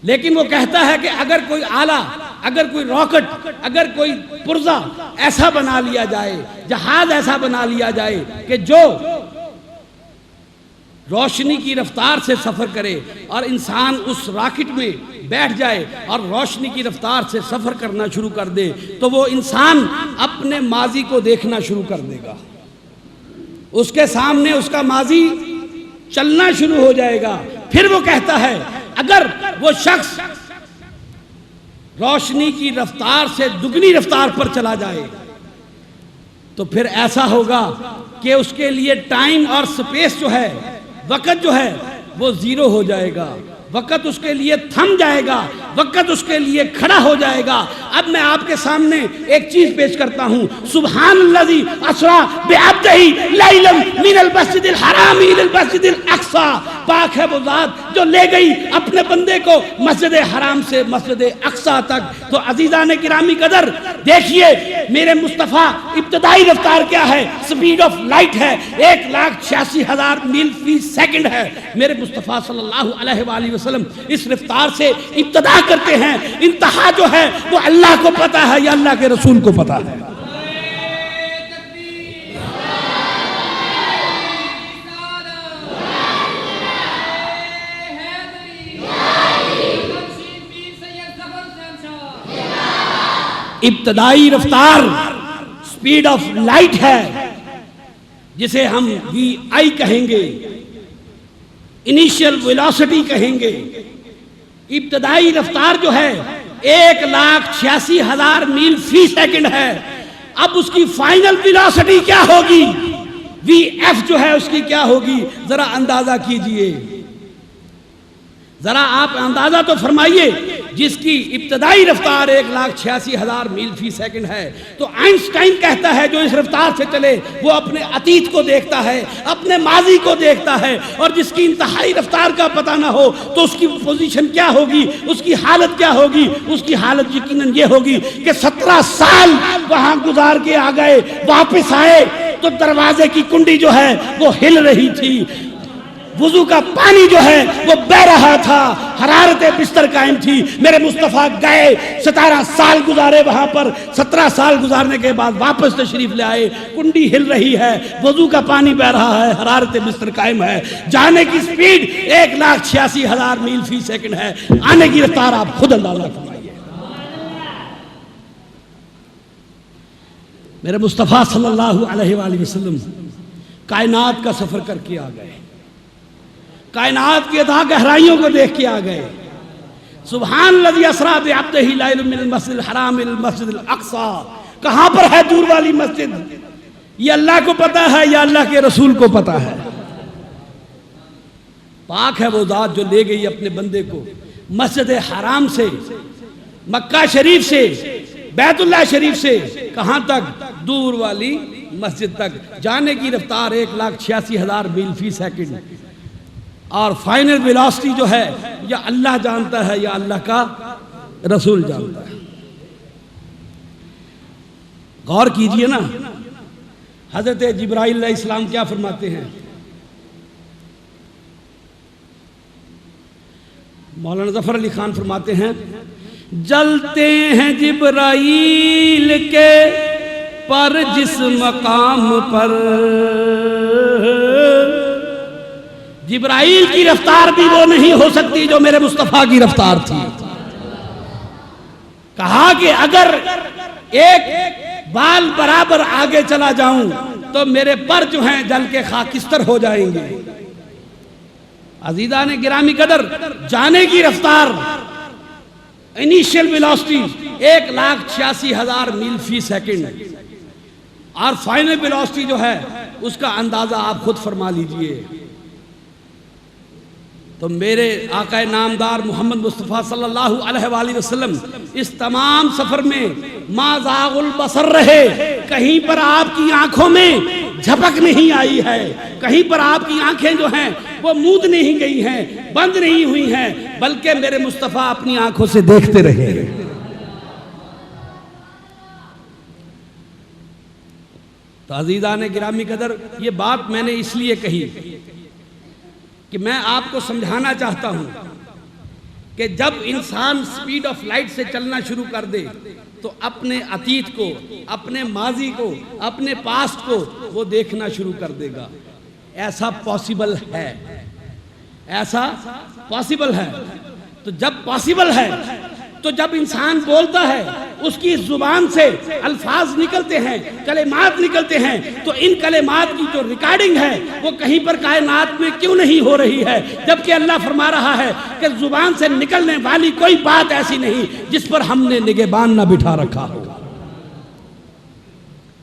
Speaker 1: لیکن وہ کہتا ہے کہ اگر کوئی آلہ، اگر کوئی راکٹ، اگر کوئی پرزہ ایسا بنا لیا جائے، جہاز ایسا بنا لیا جائے کہ جو روشنی کی رفتار سے سفر کرے اور انسان اس راکٹ میں بیٹھ جائے اور روشنی کی رفتار سے سفر کرنا شروع کر دے، تو وہ انسان اپنے ماضی کو دیکھنا شروع کر دے گا، اس کے سامنے اس کا ماضی چلنا شروع ہو جائے گا۔ پھر وہ کہتا ہے اگر وہ شخص روشنی کی رفتار سے دگنی رفتار پر چلا جائے تو پھر ایسا ہوگا کہ اس کے لیے ٹائم اور سپیس جو ہے، وقت جو ہے وہ زیرو ہو جائے گا، وقت اس کے لیے تھم جائے گا، وقت اس کے لیے کھڑا ہو جائے گا۔ اب میں آپ کے سامنے ایک چیز پیش کرتا ہوں، سبحان الذی اسریٰ بعبدہ لیلا من المسجد الحرام الی المسجد الاقصی، پاک ہے وہ ذات جو لے گئی اپنے بندے کو مسجد حرام سے مسجد اقصی تک۔ تو عزیزان گرامی قدر، دیکھیے میرے مصطفیٰ ابتدائی رفتار کیا ہے؟ سپیڈ آف لائٹ ہے، 1,86,000 میل فی سیکنڈ ہے۔ میرے مصطفیٰ صلی اللہ علیہ وآلہ وسلم اس رفتار سے ابتدا کرتے ہیں، انتہا جو ہے وہ اللہ کو پتا ہے یا اللہ کے رسول کو پتا ہے؟ ابتدائی رفتار سپیڈ آف لائٹ ہے، جسے ہم وی آئی کہیں گے، انیشیل ویلاسٹی کہیں گے۔ ابتدائی رفتار جو ہے 1,86,000 میل فی سیکنڈ ہے۔ اب اس کی فائنل ویلاسٹی کیا ہوگی؟ وی ایف جو ہے اس کی کیا ہوگی؟ ذرا اندازہ کیجئے، ذرا آپ اندازہ تو فرمائیے۔ جس کی ابتدائی رفتار 1,86,000 میل فی سیکنڈ ہے، تو آئنسٹائن کہتا ہے جو اس رفتار سے چلے وہ اپنے عتیت کو دیکھتا ہے، اپنے ماضی کو دیکھتا ہے، اور جس کی انتہائی رفتار کا پتہ نہ ہو تو اس کی پوزیشن کیا ہوگی، اس کی حالت کیا ہوگی؟ اس کی حالت یقیناً یہ ہوگی کہ 17 سال وہاں گزار کے آ گئے، واپس آئے تو دروازے کی کنڈی جو ہے وہ ہل رہی تھی، وضو کا پانی جو ہے وہ بہ رہا تھا، حرارت بستر قائم تھی۔ میرے مصطفیٰ گئے، 17 سال گزارے وہاں پر، 17 سال گزارنے کے بعد واپس تشریف لے آئے، کنڈی ہل رہی ہے، وضو کا پانی بہ رہا ہے، حرارت بستر قائم ہے۔ جانے کی سپیڈ 1,86,000 میل فی سیکنڈ ہے، آنے کی رفتار آپ خود اندازہ فرمائیے۔ میرے مصطفیٰ صلی اللہ علیہ وآلہ وسلم کائنات کا سفر کر کے آ گئے، کائنات کی اتھاہ گہرائیوں کو دیکھ کے آ گئے۔ سبحان الذی اسریٰ بعبدہ لیلا من المسجد الحرام الی المسجد الاقصی، کہاں پر ہے دور والی مسجد؟ یہ اللہ کو پتا ہے یا اللہ کے رسول کو پتا ہے؟ پاک ہے وہ ذات جو لے گئی اپنے بندے کو مسجد حرام سے، مکہ شریف سے، بیت اللہ شریف سے، کہاں تک؟ دور والی مسجد تک۔ جانے کی رفتار 1,86,000 میل فی سیکنڈ، اور فائنل ویلاسٹی جو ہے یا اللہ جانتا ہے یا اللہ کا رسول جانتا ہے۔ غور کیجئے نا، حضرت جبرائیل علیہ السلام کیا فرماتے ہیں؟ مولانا ظفر علی خان فرماتے ہیں، جلتے ہیں جبرائیل کے پر جس مقام پر، جبرائیل کی رفتار بھی وہ نہیں ہو سکتی جو میرے مصطفیٰ کی رفتار تھی۔ کہا کہ اگر ایک بال برابر آگے چلا جاؤں تو میرے پر جو ہیں جل کے خاکستر ہو جائیں گے۔ عزیزان گرامی قدر، جانے کی رفتار انیشیل ویلاسٹی 1,86,000 میل فی سیکنڈ، اور فائنل ویلاسٹی جو ہے اس کا اندازہ آپ خود فرما لیجئے۔ تو میرے آقا نامدار محمد مصطفیٰ صلی اللہ علیہ وآلہ وسلم اس تمام سفر میں ما زاغ البصر رہے، کہیں پر آپ کی آنکھوں میں جھپک نہیں آئی ہے، کہیں پر آپ کی آنکھیں جو ہیں وہ موند نہیں گئی ہیں، بند نہیں ہوئی ہیں، بلکہ میرے مصطفیٰ اپنی آنکھوں سے دیکھتے رہے۔ تو عزیزان گرامی قدر، یہ بات میں نے اس لیے کہی کہ میں آپ کو سمجھانا چاہتا ہوں کہ جب انسان سپیڈ آف لائٹ سے چلنا شروع کر دے تو اپنے عتیق کو، اپنے ماضی کو، اپنے پاسٹ کو وہ دیکھنا شروع کر دے گا۔ ایسا پاسبل ہے، ایسا پاسبل ہے۔ تو جب پاسبل ہے تو جب انسان بولتا ہے، اس کی زبان سے الفاظ نکلتے ہیں، کلمات نکلتے ہیں، تو ان کلمات کی جو ریکارڈنگ ہے وہ کہیں پر کائنات میں کیوں نہیں ہو رہی ہے؟ جبکہ اللہ فرما رہا ہے کہ زبان سے نکلنے والی کوئی بات ایسی نہیں جس پر ہم نے نگہبان نہ بٹھا رکھا ہو۔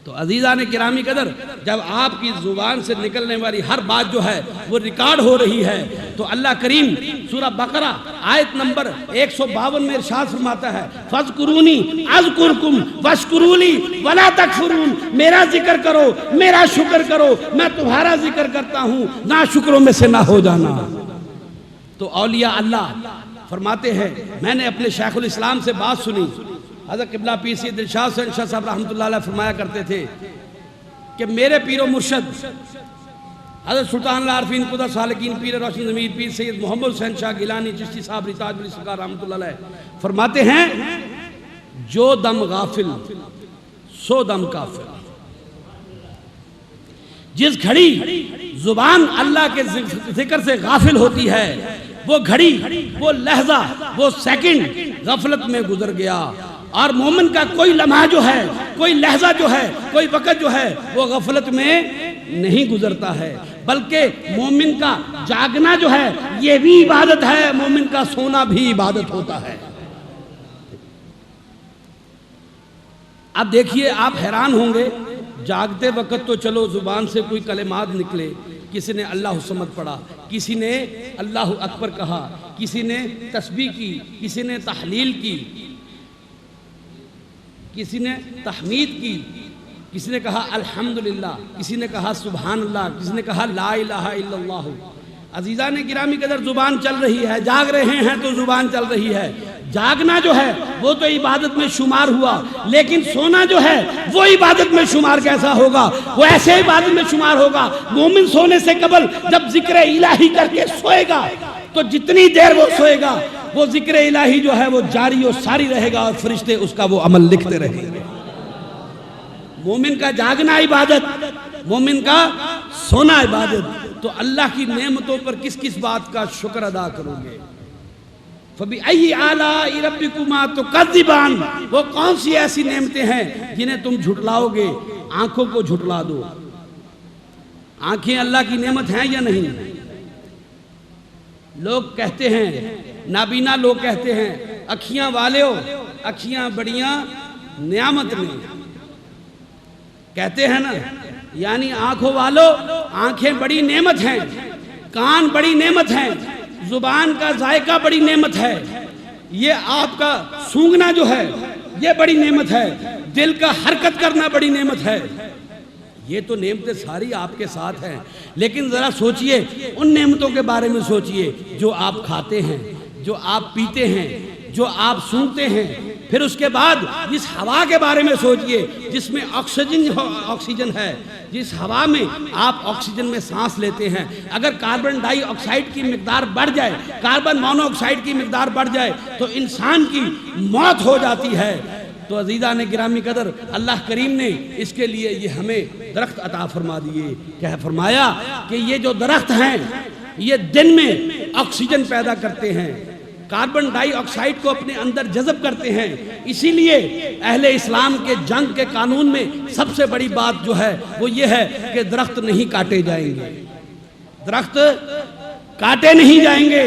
Speaker 1: تو عزیزان گرامی قدر، جب آپ کی زبان سے نکلنے والی ہر بات جو ہے وہ ریکارڈ ہو رہی ہے، تو اللہ کریم سورہ بقرہ آیت نمبر 152 میں ارشاد فرماتا ہے، فَاذْكُرُونِي أَذْكُرْكُمْ وَاشْكُرُوا لِي وَلَا تَكْفُرُونَ، میرا ذکر کرو، میرا شکر کرو، میں تمہارا ذکر کرتا ہوں، نا شکروں میں سے نہ ہو جانا۔ تو اولیاء اللہ فرماتے ہیں، میں نے اپنے شیخ الاسلام سے بات سنی، حضرت قبلہ پیر سید دلشاد حسین شاہ صاحب رحمۃ اللہ علیہ فرمایا کرتے تھے کہ میرے پیر و مرشد حضرت سلطان العارفین قدر سالکین پیر روشن ضمیر پیر سید محمد حسین شاہ گیلانی چشتی صاحب ریتاج علی سرکار رحمۃ اللہ علیہ فرماتے ہیں، جو دم غافل سو دم کافر۔ جس گھڑی زبان اللہ کے ذکر سے غافل ہوتی ہے، وہ گھڑی، وہ لحظہ، وہ سیکنڈ غفلت میں گزر گیا۔ اور مومن کا کوئی لمحہ جو ہے، کوئی لحظہ جو ہے، کوئی وقت جو ہے، وہ غفلت میں نہیں گزرتا ہے، بلکہ مومن کا جاگنا جو ہے یہ بھی عبادت ہے، مومن کا سونا بھی عبادت ہوتا ہے۔ اب دیکھیے، آپ حیران ہوں گے، جاگتے وقت تو چلو زبان سے کوئی کلمات نکلے، کسی نے اللہ الصمد پڑھا، کسی نے اللہ اکبر کہا، کسی نے تسبیح کی، کسی نے تحلیل کی، کسی نے تحمید کی، کسی نے کہا الحمدللہ، کسی نے کہا سبحان اللہ، کسی نے کہا لا الہ الا اللہ۔ عزیزان گرامی قدر، زبان چل رہی ہے، جاگ رہے ہیں تو زبان چل رہی ہے۔ جاگنا جو ہے وہ تو عبادت میں شمار ہوا، لیکن سونا جو ہے وہ عبادت میں شمار کیسا ہوگا؟ وہ ایسے عبادت میں شمار ہوگا، مومن سونے سے قبل جب ذکر الہی کر کے سوئے گا تو جتنی دیر وہ سوئے گا وہ ذکر الہی جو ہے وہ جاری و ساری رہے گا، اور فرشتے اس کا وہ عمل لکھتے رہیں گے۔ مومن کا جاگنا عبادت، مومن کا سونا عبادت۔ تو اللہ کی نعمتوں پر کس کس بات کا شکر ادا کرو گے؟ فَبِأَيِّ آلَاءِ رَبِّكُمَا تُكَذِّبَانِ، وہ کون سی ایسی نعمتیں ہیں جنہیں تم جھٹلاؤ گے؟ آنکھوں کو جھٹلا دو۔ آنکھیں اللہ کی نعمت ہیں یا نہیں؟ لوگ کہتے ہیں، نابینا لوگ کہتے ہیں، اکھیاں والے ہو، اکھیاں بڑیاں نعمت میں، کہتے ہیں نا، یعنی آنکھوں والو، آنکھیں بڑی نعمت ہیں، کان بڑی نعمت ہیں، زبان کا ذائقہ بڑی نعمت ہے، یہ آپ کا سونگنا جو ہے یہ بڑی نعمت ہے، دل کا حرکت کرنا بڑی نعمت ہے۔ یہ تو نعمتیں ساری آپ کے ساتھ ہیں، لیکن ذرا سوچئے ان نعمتوں کے بارے میں، سوچئے جو آپ کھاتے ہیں، جو آپ پیتے ہیں، جو آپ سونگتے ہیں۔ پھر اس کے بعد جس ہوا کے بارے میں سوچئے جس میں آکسیجن ہے، جس ہوا میں آپ آکسیجن میں سانس لیتے ہیں، اگر کاربن ڈائی آکسائیڈ کی مقدار بڑھ جائے، کاربن مونو آکسائیڈ کی مقدار بڑھ جائے تو انسان کی موت ہو جاتی ہے۔ تو عزیزان گرامی قدر، اللہ کریم نے اس کے لیے یہ ہمیں درخت عطا فرما دیے، کہ فرمایا کہ یہ جو درخت ہیں یہ دن میں آکسیجن پیدا کرتے ہیں، کاربن ڈائی آکسائیڈ کو اپنے اندر جذب کرتے ہیں۔ اسی لیے اہل اسلام کے جنگ کے قانون میں سب سے بڑی بات جو ہے وہ یہ ہے کہ درخت نہیں کاٹے جائیں گے، درخت کاٹے نہیں جائیں گے،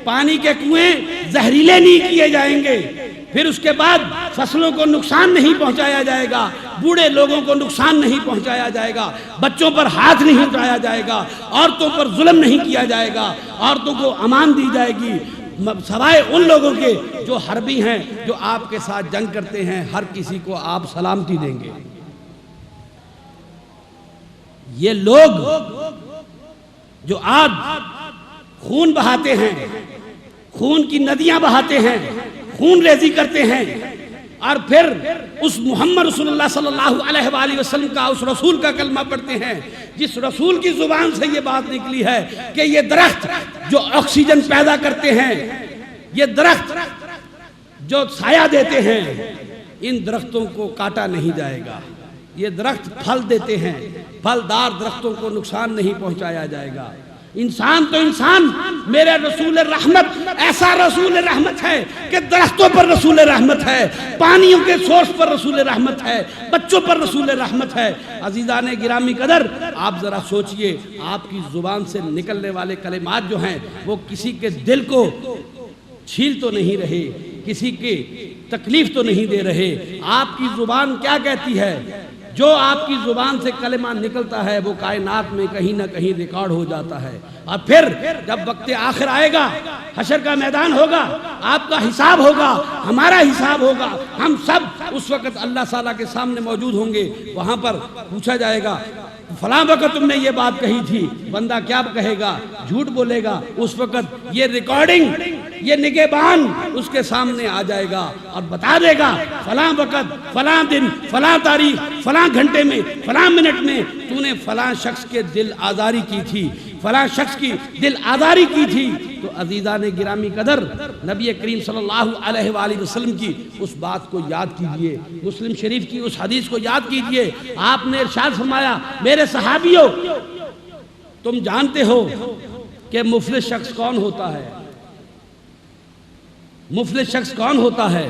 Speaker 1: پانی کے کنویں زہریلے نہیں کیے جائیں گے، پھر اس کے بعد فصلوں کو نقصان نہیں پہنچایا جائے گا، بوڑھے لوگوں کو نقصان نہیں پہنچایا جائے گا، بچوں پر ہاتھ نہیں اٹھایا جائے گا، عورتوں پر ظلم نہیں کیا جائے گا، عورتوں کو امان دی جائے گی، سوائے ان لوگوں کے جو حربی ہیں، جو آپ کے ساتھ جنگ کرتے ہیں، ہر کسی کو آپ سلامتی دیں گے۔ یہ لوگ جو آج خون بہاتے ہیں، خون کی ندیاں بہاتے ہیں، خون ریزی کرتے ہیں، اور پھر اس محمد رسول اللہ صلی اللہ علیہ وآلہ وسلم کا، اس رسول کا کلمہ پڑھتے ہیں جس رسول کی زبان سے یہ بات نکلی ہے کہ یہ درخت جو آکسیجن پیدا کرتے ہیں، یہ درخت جو سایہ دیتے ہیں، ان درختوں کو کاٹا نہیں جائے گا، یہ درخت پھل دیتے ہیں، پھلدار درختوں کو نقصان نہیں پہنچایا جائے گا۔ انسان تو انسان، میرے رسول رحمت ایسا رسول رحمت ہے کہ درختوں پر رسول رحمت ہے، پانیوں کے سورس پر رسول رحمت ہے، بچوں پر رسول رحمت ہے۔ عزیزان گرامی قدر، آپ ذرا سوچئے، آپ کی زبان سے نکلنے والے کلمات جو ہیں وہ کسی کے دل کو چھیل تو نہیں رہے، کسی کی تکلیف تو نہیں دے رہے۔ آپ کی زبان کیا کہتی ہے؟ جو آپ کی زبان سے کلمہ نکلتا ہے وہ کائنات میں کہیں نہ کہیں ریکارڈ ہو جاتا ہے، اور پھر جب وقت آخر آئے گا، حشر کا میدان ہوگا، آپ کا حساب ہوگا، ہمارا حساب ہوگا، ہم سب اس وقت اللہ تعالیٰ کے سامنے موجود ہوں گے۔ وہاں پر پوچھا جائے گا فلاں وقت تم نے یہ بات کہی تھی، بندہ کیا کہے گا؟ جھوٹ بولے گا۔ اس وقت یہ ریکارڈنگ، یہ نگہبان اس کے سامنے آ جائے گا اور بتا دے گا فلاں وقت، فلاں دن، فلاں تاریخ، فلاں گھنٹے میں، فلاں منٹ میں تو نے فلاں شخص کے دل آزاری کی تھی، فلاں شخص کی دل آزاری کی تھی۔ تو عزیزان گرامی قدر، نبی کریم صلی اللہ علیہ وآلہ وسلم کی اس بات کو یاد کیجئے، مسلم شریف کی اس حدیث کو یاد کیجئے۔ آپ نے ارشاد فرمایا، میرے صحابیوں تم جانتے ہو کہ مفلس شخص کون ہوتا ہے؟ مفلس شخص کون ہوتا ہے؟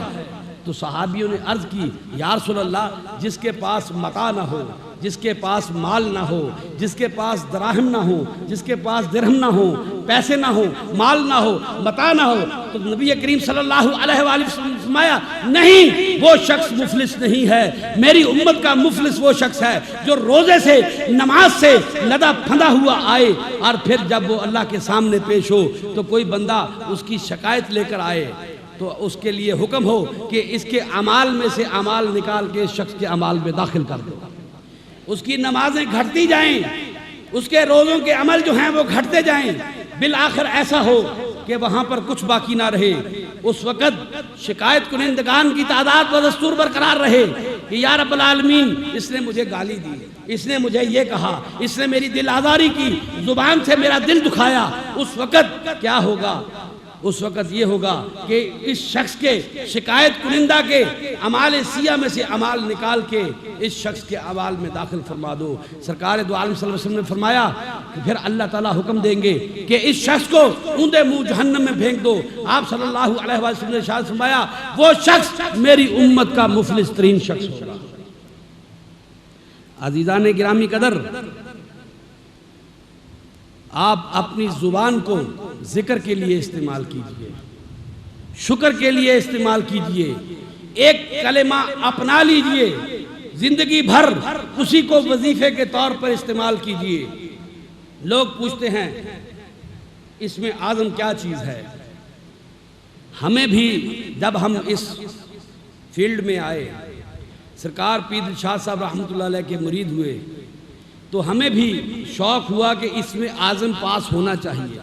Speaker 1: تو صحابیوں نے عرض کی، یا رسول اللہ، جس کے پاس متاع نہ ہو، جس کے پاس مال نہ ہو، جس کے پاس دراہم نہ ہو، جس کے پاس درہم نہ ہو، پیسے نہ ہو، مال نہ ہو، متاع نہ ہو۔ تو نبی کریم صلی اللہ علیہ وآلہ وسلم نے فرمایا، نہیں، وہ شخص مفلس نہیں ہے، میری امت کا مفلس وہ شخص ہے جو روزے سے، نماز سے لدا پھندا ہوا آئے، اور پھر جب وہ اللہ کے سامنے پیش ہو تو کوئی بندہ اس کی شکایت لے کر آئے تو اس کے لیے حکم ہو کہ اس کے اعمال میں سے اعمال نکال کے اس شخص کے اعمال میں داخل کر دو۔ اس کی نمازیں گھٹتی جائیں، اس کے روزوں کے عمل جو ہیں وہ گھٹتے جائیں، بالآخر ایسا ہو کہ وہاں پر کچھ باقی نہ رہے۔ اس وقت شکایت کنندگان کی تعداد و دستور برقرار رہے کہ یا رب العالمین، اس نے مجھے گالی دی، اس نے مجھے یہ کہا، اس نے میری دل آزاری کی، زبان سے میرا دل دکھایا۔ اس وقت کیا ہوگا؟ اس وقت یہ ہوگا کہ اس شخص کے، شکایت کنندہ کے اعمال سیاہ میں سے اعمال نکال کے اس شخص کے اعمال میں داخل فرما دو۔ سرکار دو عالم صلی اللہ علیہ وسلم نے فرمایا کہ پھر اللہ تعالیٰ حکم دیں گے کہ اس شخص کو اوندے منہ جہنم میں پھینک دو۔ آپ صلی اللہ علیہ وسلم نے ارشاد فرمایا، وہ شخص میری امت کا مفلس ترین شخص ہوگا۔ عزیزان گرامی قدر، آپ اپنی زبان کو ذکر کے لیے استعمال کیجئے، شکر کے لیے استعمال کیجئے، ایک کلمہ اپنا لیجئے، زندگی بھر اسی کو وظیفے کے طور پر استعمال کیجئے۔ لوگ پوچھتے ہیں اس میں اعظم کیا چیز ہے؟ ہمیں بھی جب ہم اس فیلڈ میں آئے، سرکار پیر شاہ صاحب رحمۃ اللہ علیہ کے مرید ہوئے، تو ہمیں بھی شوق ہوا کہ اس میں اعظم پاس ہونا چاہیے۔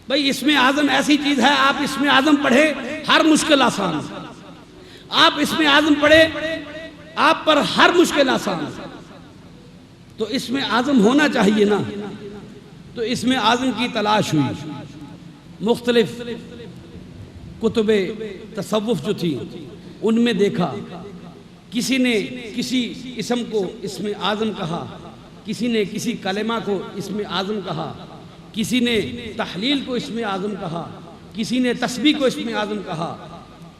Speaker 1: بھئی اس میں اعظم ایسی چیز ہے، آپ اس میں اعظم پڑھیں، ہر مشکل آسان، آپ اس میں اعظم پڑھیں، آپ پر ہر مشکل آسان۔ تو اس میں اعظم ہونا چاہیے نا۔ تو اس میں اعظم کی تلاش ہوئی، مختلف کتب تصوف جو تھی ان میں دیکھا، کسی نے کسی اسم کو اسم اعظم کہا، کسی نے کسی کلمہ کو اسم اعظم کہا، کسی نے تحلیل کو اسم اعظم کہا، کسی نے تسبیح کو اسم اعظم کہا،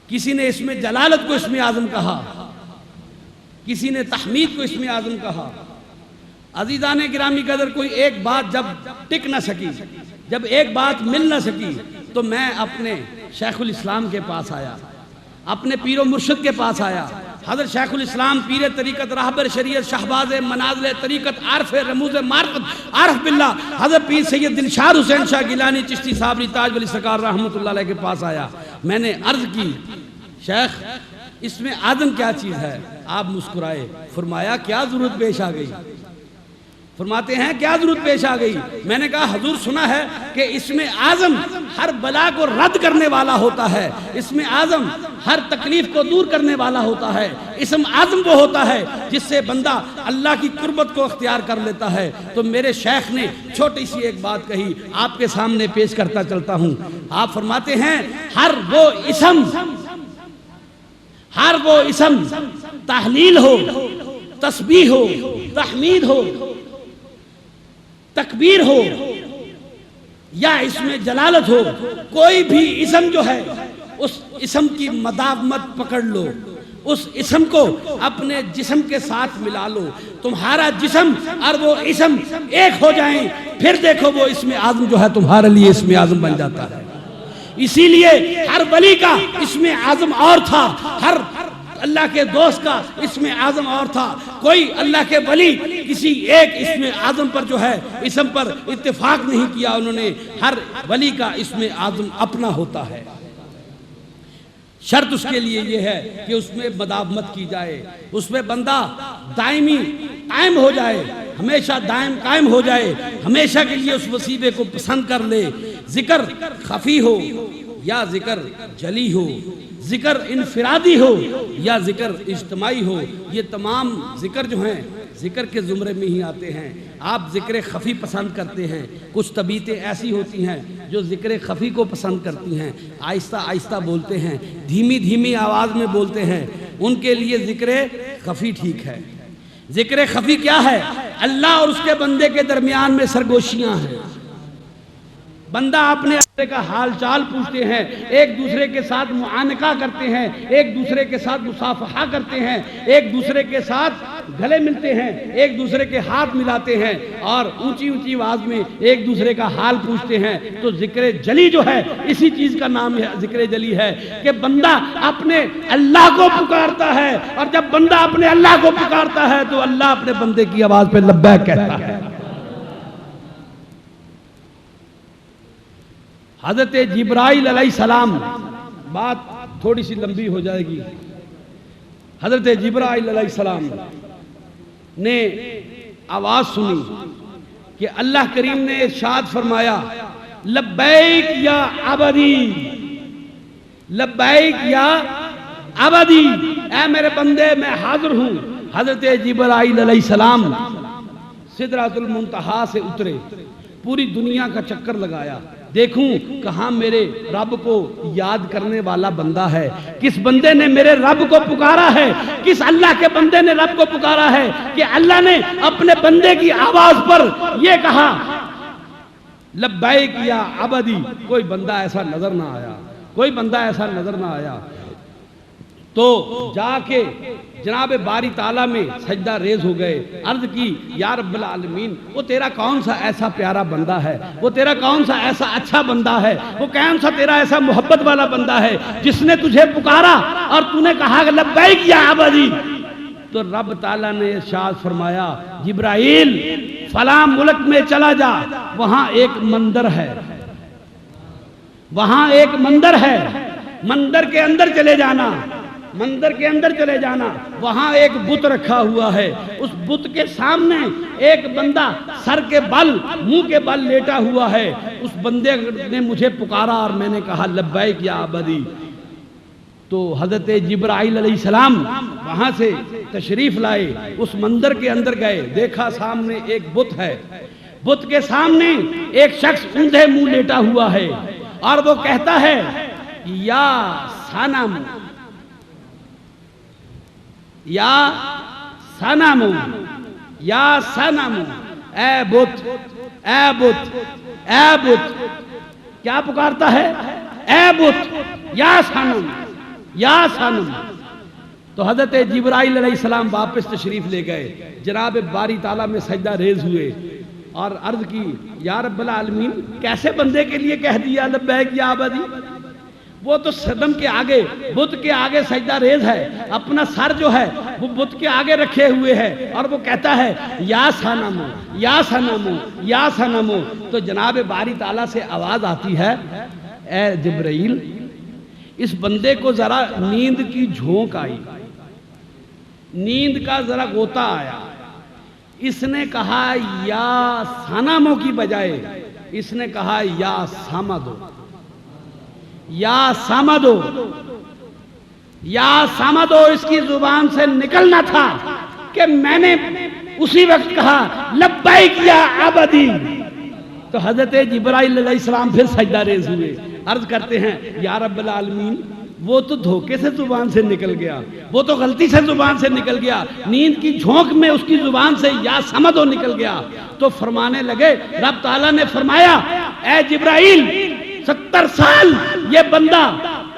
Speaker 1: کسی نے اسم جلالت کو اسم اعظم کہا، کسی نے تحمید کو اسم اعظم کہا۔ عزیزان گرامی قدر، کوئی ایک بات جب ٹک نہ سکی، جب ایک بات مل نہ سکی، تو میں اپنے شیخ الاسلام کے پاس آیا، اپنے پیر و مرشد کے پاس آیا، حضرت شیخ الاسلام پیر طریقت راہبر شریعت شہباز منازل طریقت عارف رموز معرفت عارف باللہ حضرت پیر سید دلشاد حسین شاہ گیلانی چشتی صابری تاج ولی سرکار رحمت اللہ علیہ کے پاس آیا۔ میں نے عرض کی، شیخ اس میں اعظم کیا چیز ہے؟ آپ مسکرائے، فرمایا کیا ضرورت پیش آ گئی؟ فرماتے ہیں کیا ضرورت پیش آ گئی؟ میں نے کہا حضور سنا ہے کہ اسم اعظم ہر بلا کو رد کرنے والا ہوتا ہے، اسم اعظم ہر تکلیف کو دور کرنے والا ہوتا ہے، اسم اعظم وہ ہوتا ہے جس سے بندہ اللہ کی قربت کو اختیار کر لیتا ہے۔ تو میرے شیخ نے چھوٹی سی ایک بات کہی، آپ کے سامنے پیش کرتا چلتا ہوں۔ آپ فرماتے ہیں ہر وہ اسم تحلیل ہو، تسبیح ہو، تحمید ہو، تکبیر ہو یا اسم جلالت ہو، کوئی بھی اسم جو ہے اس اسم کی مداومت پکڑ لو، اس اسم کو اپنے جسم کے ساتھ ملا لو، تمہارا جسم اور وہ اسم ایک ہو جائیں، پھر دیکھو وہ اسم اعظم جو ہے تمہارے لیے اسم اعظم بن جاتا ہے۔ اسی لیے ہر ولی کا اسم اعظم اور تھا، ہر اللہ کے دوست کا اسم اعظم اور تھا۔ کوئی اللہ کے ولی کسی ایک اسم اعظم پر جو ہے اسم پر اتفاق نہیں کیا، انہوں نے ہر ولی کا اسم اعظم اپنا ہوتا ہے۔ شرط اس کے لیے یہ ہے کہ اس میں مداومت کی جائے، اس میں بندہ دائمی قائم ہو جائے، ہمیشہ دائم قائم ہو جائے، ہمیشہ کے لیے اس وسیلے کو پسند کر لے۔ ذکر خفی ہو یا ذکر جلی ہو، ذکر انفرادی ہو یا ذکر اجتماعی ہو، یہ تمام ذکر جو ہیں ذکر کے زمرے میں ہی آتے ہیں۔ آپ ذکر خفی پسند کرتے ہیں، کچھ طبیعتیں ایسی ہوتی ہیں جو ذکر خفی کو پسند کرتی ہیں، آہستہ آہستہ بولتے ہیں، دھیمی دھیمی آواز میں بولتے ہیں، ان کے لیے ذکر خفی ٹھیک ہے۔ ذکر خفی کیا ہے؟ اللہ اور اس کے بندے کے درمیان میں سرگوشیاں ہیں، بندہ اپنے کا حال چال پوچھتے ہیں، ایک دوسرے کے ساتھ معانقہ کرتے ہیں، ایک دوسرے کے ساتھ مصافحہ کرتے ہیں، ایک دوسرے کے ساتھ گلے ملتے ہیں، ایک دوسرے کے ہاتھ ملاتے ہیں اور اونچی اونچی آواز میں ایک دوسرے کا حال پوچھتے ہیں۔ تو ذکر جلی جو ہے اسی چیز کا نام ہے، ذکر جلی ہے کہ بندہ اپنے اللہ کو پکارتا ہے، اور جب بندہ اپنے اللہ کو پکارتا ہے تو اللہ اپنے بندے کی آواز پہ لبیک کہتا ہے۔ حضرت جبرائیل علیہ السلام، بات تھوڑی سی لمبی ہو جائے گی، حضرت جبرائیل علیہ السلام نے آواز سنی کہ اللہ کریم نے ارشاد فرمایا لبیک یا عبدی، لبیک یا عبدی، اے میرے بندے میں حاضر ہوں۔ حضرت جبرائیل علیہ السلام سدرۃ المنتہا سے اترے، پوری دنیا کا چکر لگایا، دیکھوں کہاں میرے رب کو یاد کرنے والا بندہ ہے، کس بندے نے میرے رب کو پکارا ہے، کس اللہ کے بندے نے رب کو پکارا ہے کہ اللہ نے اپنے بندے کی آواز پر یہ کہا لبیک یا عبدی۔ کوئی بندہ ایسا نظر نہ آیا، کوئی بندہ ایسا نظر نہ آیا۔ تو جا کے جناب باری تعالیٰ میں سجدہ ریز ہو گئے، عرض کی یا رب العالمین وہ تیرا کون سا ایسا پیارا بندہ ہے، وہ تیرا کون سا ایسا اچھا بندہ ہے، وہ کون سا تیرا ایسا محبت والا بندہ ہے جس نے تجھے پکارا اور تو نے کہا کہ لبیک یا عبدی۔ تو رب تعالیٰ نے ارشاد فرمایا جبرائیل فلاں ملک میں چلا جا، وہاں ایک مندر ہے، وہاں ایک مندر ہے، مندر کے اندر چلے جانا، مندر کے اندر چلے جانا، وہاں ایک بت رکھا ہوا ہے، اس بت کے سامنے ایک بندہ سر کے بل منہ کے بل لیٹا ہوا ہے، اس بندے نے مجھے پکارا اور میں نے کہا لبیک یا عبدی۔ تو حضرت جبرائیل علیہ السلام وہاں سے تشریف لائے، اس مندر کے اندر گئے، دیکھا سامنے ایک بت ہے، بت کے سامنے ایک شخص اندھے منہ لیٹا ہوا ہے اور وہ کہتا ہے یا صنم، یا صنم، یا صنم، اے بت، اے بت، اے بت، کیا پکارتا ہے؟ اے بت، یا صنم، یا صنم۔ تو حضرت جبرائیل علیہ السلام واپس تشریف لے گئے، جناب باری تعالیٰ میں سجدہ ریز ہوئے اور عرض کی یا رب العالمین کیسے بندے کے لیے کہہ دیا لبیک یا عبدی؟ وہ تو صنم کے آگے، بت کے آگے سجدہ ریز ہے، اپنا سر جو ہے وہ بت کے آگے رکھے ہوئے ہے اور وہ کہتا ہے یا صنم، یا صنم، یا صنم۔ تو جناب باری تعالیٰ سے آواز آتی ہے اے جبرائیل اس بندے کو ذرا نیند کی جھونک آئی، نیند کا ذرا غوطہ آیا، اس نے کہا یا صنموں کی بجائے اس نے کہا یا صمدو، یا صمدو، یا صمدو اس کی زبان سے نکلنا تھا کہ میں نے اسی وقت کہا لبیک یا عبدی، تو حضرت جبرائیل علیہ السلام پھر سجدہ ریز ہوئے، عرض کرتے ہیں یا رب العالمین وہ تو دھوکے سے زبان سے نکل گیا، وہ تو غلطی سے زبان سے نکل گیا، نیند کی جھونک میں اس کی زبان سے یا صمدو نکل گیا۔ تو فرمانے لگے، رب تعالیٰ نے فرمایا اے جبرائیل 70 سال یہ بندہ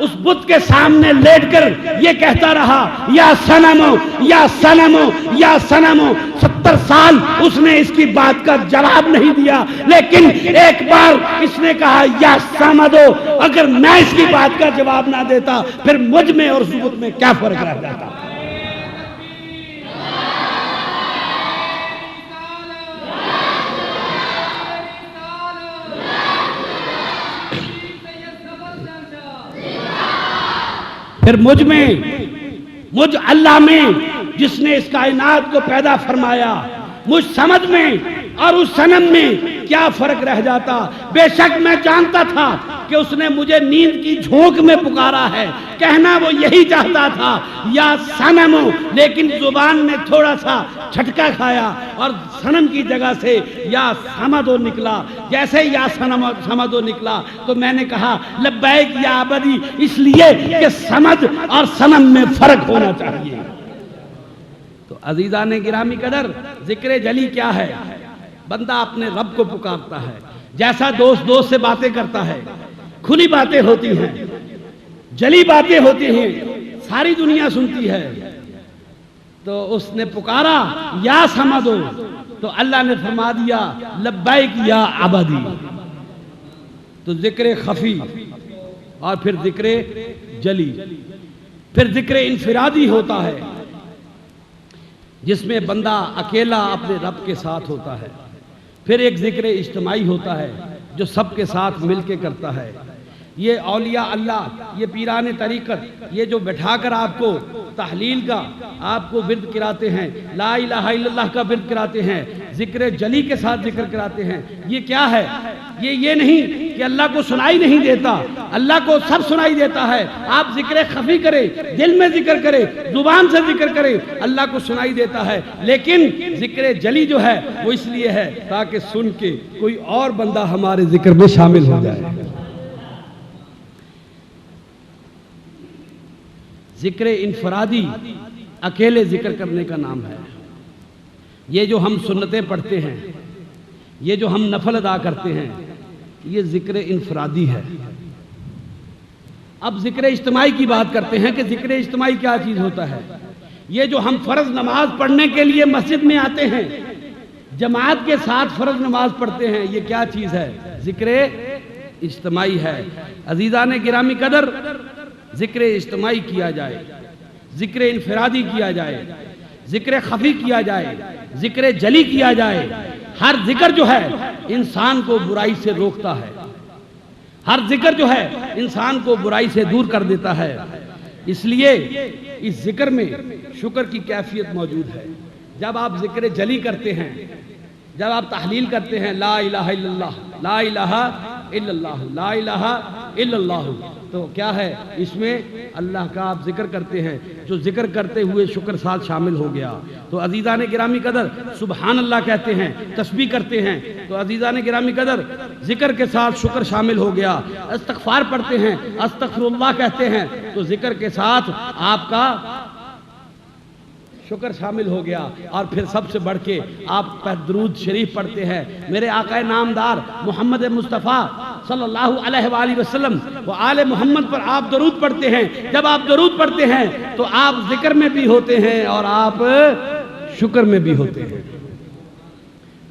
Speaker 1: اس بت کے سامنے لیٹ کر یہ کہتا رہا یا صنمو یا صنمو یا صنمو، 70 سال اس نے اس کی بات کا جواب نہیں دیا، لیکن ایک بار اس نے کہا یا صمدو، اگر میں اس کی بات کا جواب نہ دیتا پھر مجھ میں اور اس بت میں کیا فرق رہ جاتا۔ پھر مجھ اللہ میں جس نے اس کائنات کو پیدا فرمایا، مجھ سمد میں اور اس صنم میں کیا فرق رہ جاتا۔ بے شک میں جانتا تھا کہ اس نے مجھے نیند کی جھونک میں پکارا ہے، کہنا وہ یہی چاہتا تھا یا صنمو، لیکن زبان نے تھوڑا سا جھٹکا کھایا اور صنم کی جگہ سے یا صمدو نکلا۔ جیسے یا صمدو نکلا تو میں نے کہا لبیک یا عبدی، اس لیے کہ صمد اور صنم میں فرق ہونا چاہیے۔ تو عزیزان گرامی قدر، ذکر جلی کیا ہے؟ بندہ اپنے رب کو پکارتا ہے، جیسا دوست سے باتیں کرتا ہے، کھلی باتیں ہوتی ہیں، جلی باتیں ہوتی ہیں، ساری دنیا سنتی ہے۔ تو اس نے پکارا یا صمدو، تو اللہ نے فرما دیا لبیک یا عبدی۔ تو ذکر خفی اور پھر ذکر جلی، پھر ذکر انفرادی ہوتا ہے جس میں بندہ اکیلا اپنے رب کے ساتھ ہوتا ہے، پھر ایک ذکر اجتماعی ہوتا ہے جو سب کے ساتھ مل کے کرتا ہے۔ یہ اولیاء اللہ، یہ پیران طریقت، یہ جو بٹھا کر آپ کو تحلیل کا آپ کو ورد کراتے ہیں، لا الہ الا اللہ کا ورد کراتے ہیں، ذکر جلی کے ساتھ ذکر کراتے ہیں، یہ کیا ہے؟ یہ نہیں کہ اللہ کو سنائی نہیں دیتا، اللہ کو سب سنائی دیتا ہے۔ آپ ذکر خفی کریں، دل میں ذکر کریں، زبان سے ذکر کریں، اللہ کو سنائی دیتا ہے، لیکن ذکر جلی جو ہے وہ اس لیے ہے تاکہ سن کے کوئی اور بندہ ہمارے ذکر میں شامل ہو جائے۔ ذکر انفرادی اکیلے ذکر کرنے کا نام ہے۔ یہ جو ہم سنتیں پڑھتے ہیں، یہ جو ہم نفل ادا کرتے ہیں، یہ ذکر انفرادی ہے۔ اب ذکر اجتماعی کی بات کرتے ہیں کہ ذکر اجتماعی کیا چیز ہوتا ہے۔ یہ جو ہم فرض نماز پڑھنے کے لیے مسجد میں آتے ہیں، جماعت کے ساتھ فرض نماز پڑھتے ہیں، یہ کیا چیز ہے؟ ذکر اجتماعی ہے۔ عزیزان گرامی قدر، ذکر اجتماعی کیا جائے، ذکر انفرادی کیا جائے، ذکر خفی کیا جائے، ذکر جلی کیا جائے، ہر ذکر جو ہے انسان کو برائی سے روکتا ہے، ہر ذکر جو ہے انسان کو برائی سے دور کر دیتا ہے۔ اس لیے اس ذکر میں شکر کی کیفیت موجود ہے۔ جب آپ ذکر جلی کرتے ہیں، جب آپ تحلیل کرتے ہیں لا الہ الا اللہ، لا الہ الا اللہ، لا الہ الا اللہ، تو کیا ہے؟ اس میں اللہ کا آپ ذکر کرتے ہیں، جو ذکر کرتے ہوئے شکر ساتھ شامل ہو گیا۔ تو عزیزان گرامی قدر، سبحان اللہ کہتے ہیں، تسبیح کرتے ہیں، تو عزیزان گرامی قدر ذکر کے ساتھ شکر شامل ہو گیا۔ استغفار پڑھتے ہیں، استغفر اللہ کہتے ہیں، تو ذکر کے ساتھ آپ کا شکر شامل ہو گیا۔ اور پھر سب سے بڑھ کے آپ پر درود شریف پڑھتے ہیں، میرے آقا نامدار محمد مصطفیٰ صلی اللہ علیہ وآلہ وسلم و آل محمد پر آپ درود پڑھتے ہیں۔ جب آپ درود پڑھتے ہیں تو آپ ذکر میں بھی ہوتے ہیں اور آپ شکر میں بھی ہوتے ہیں۔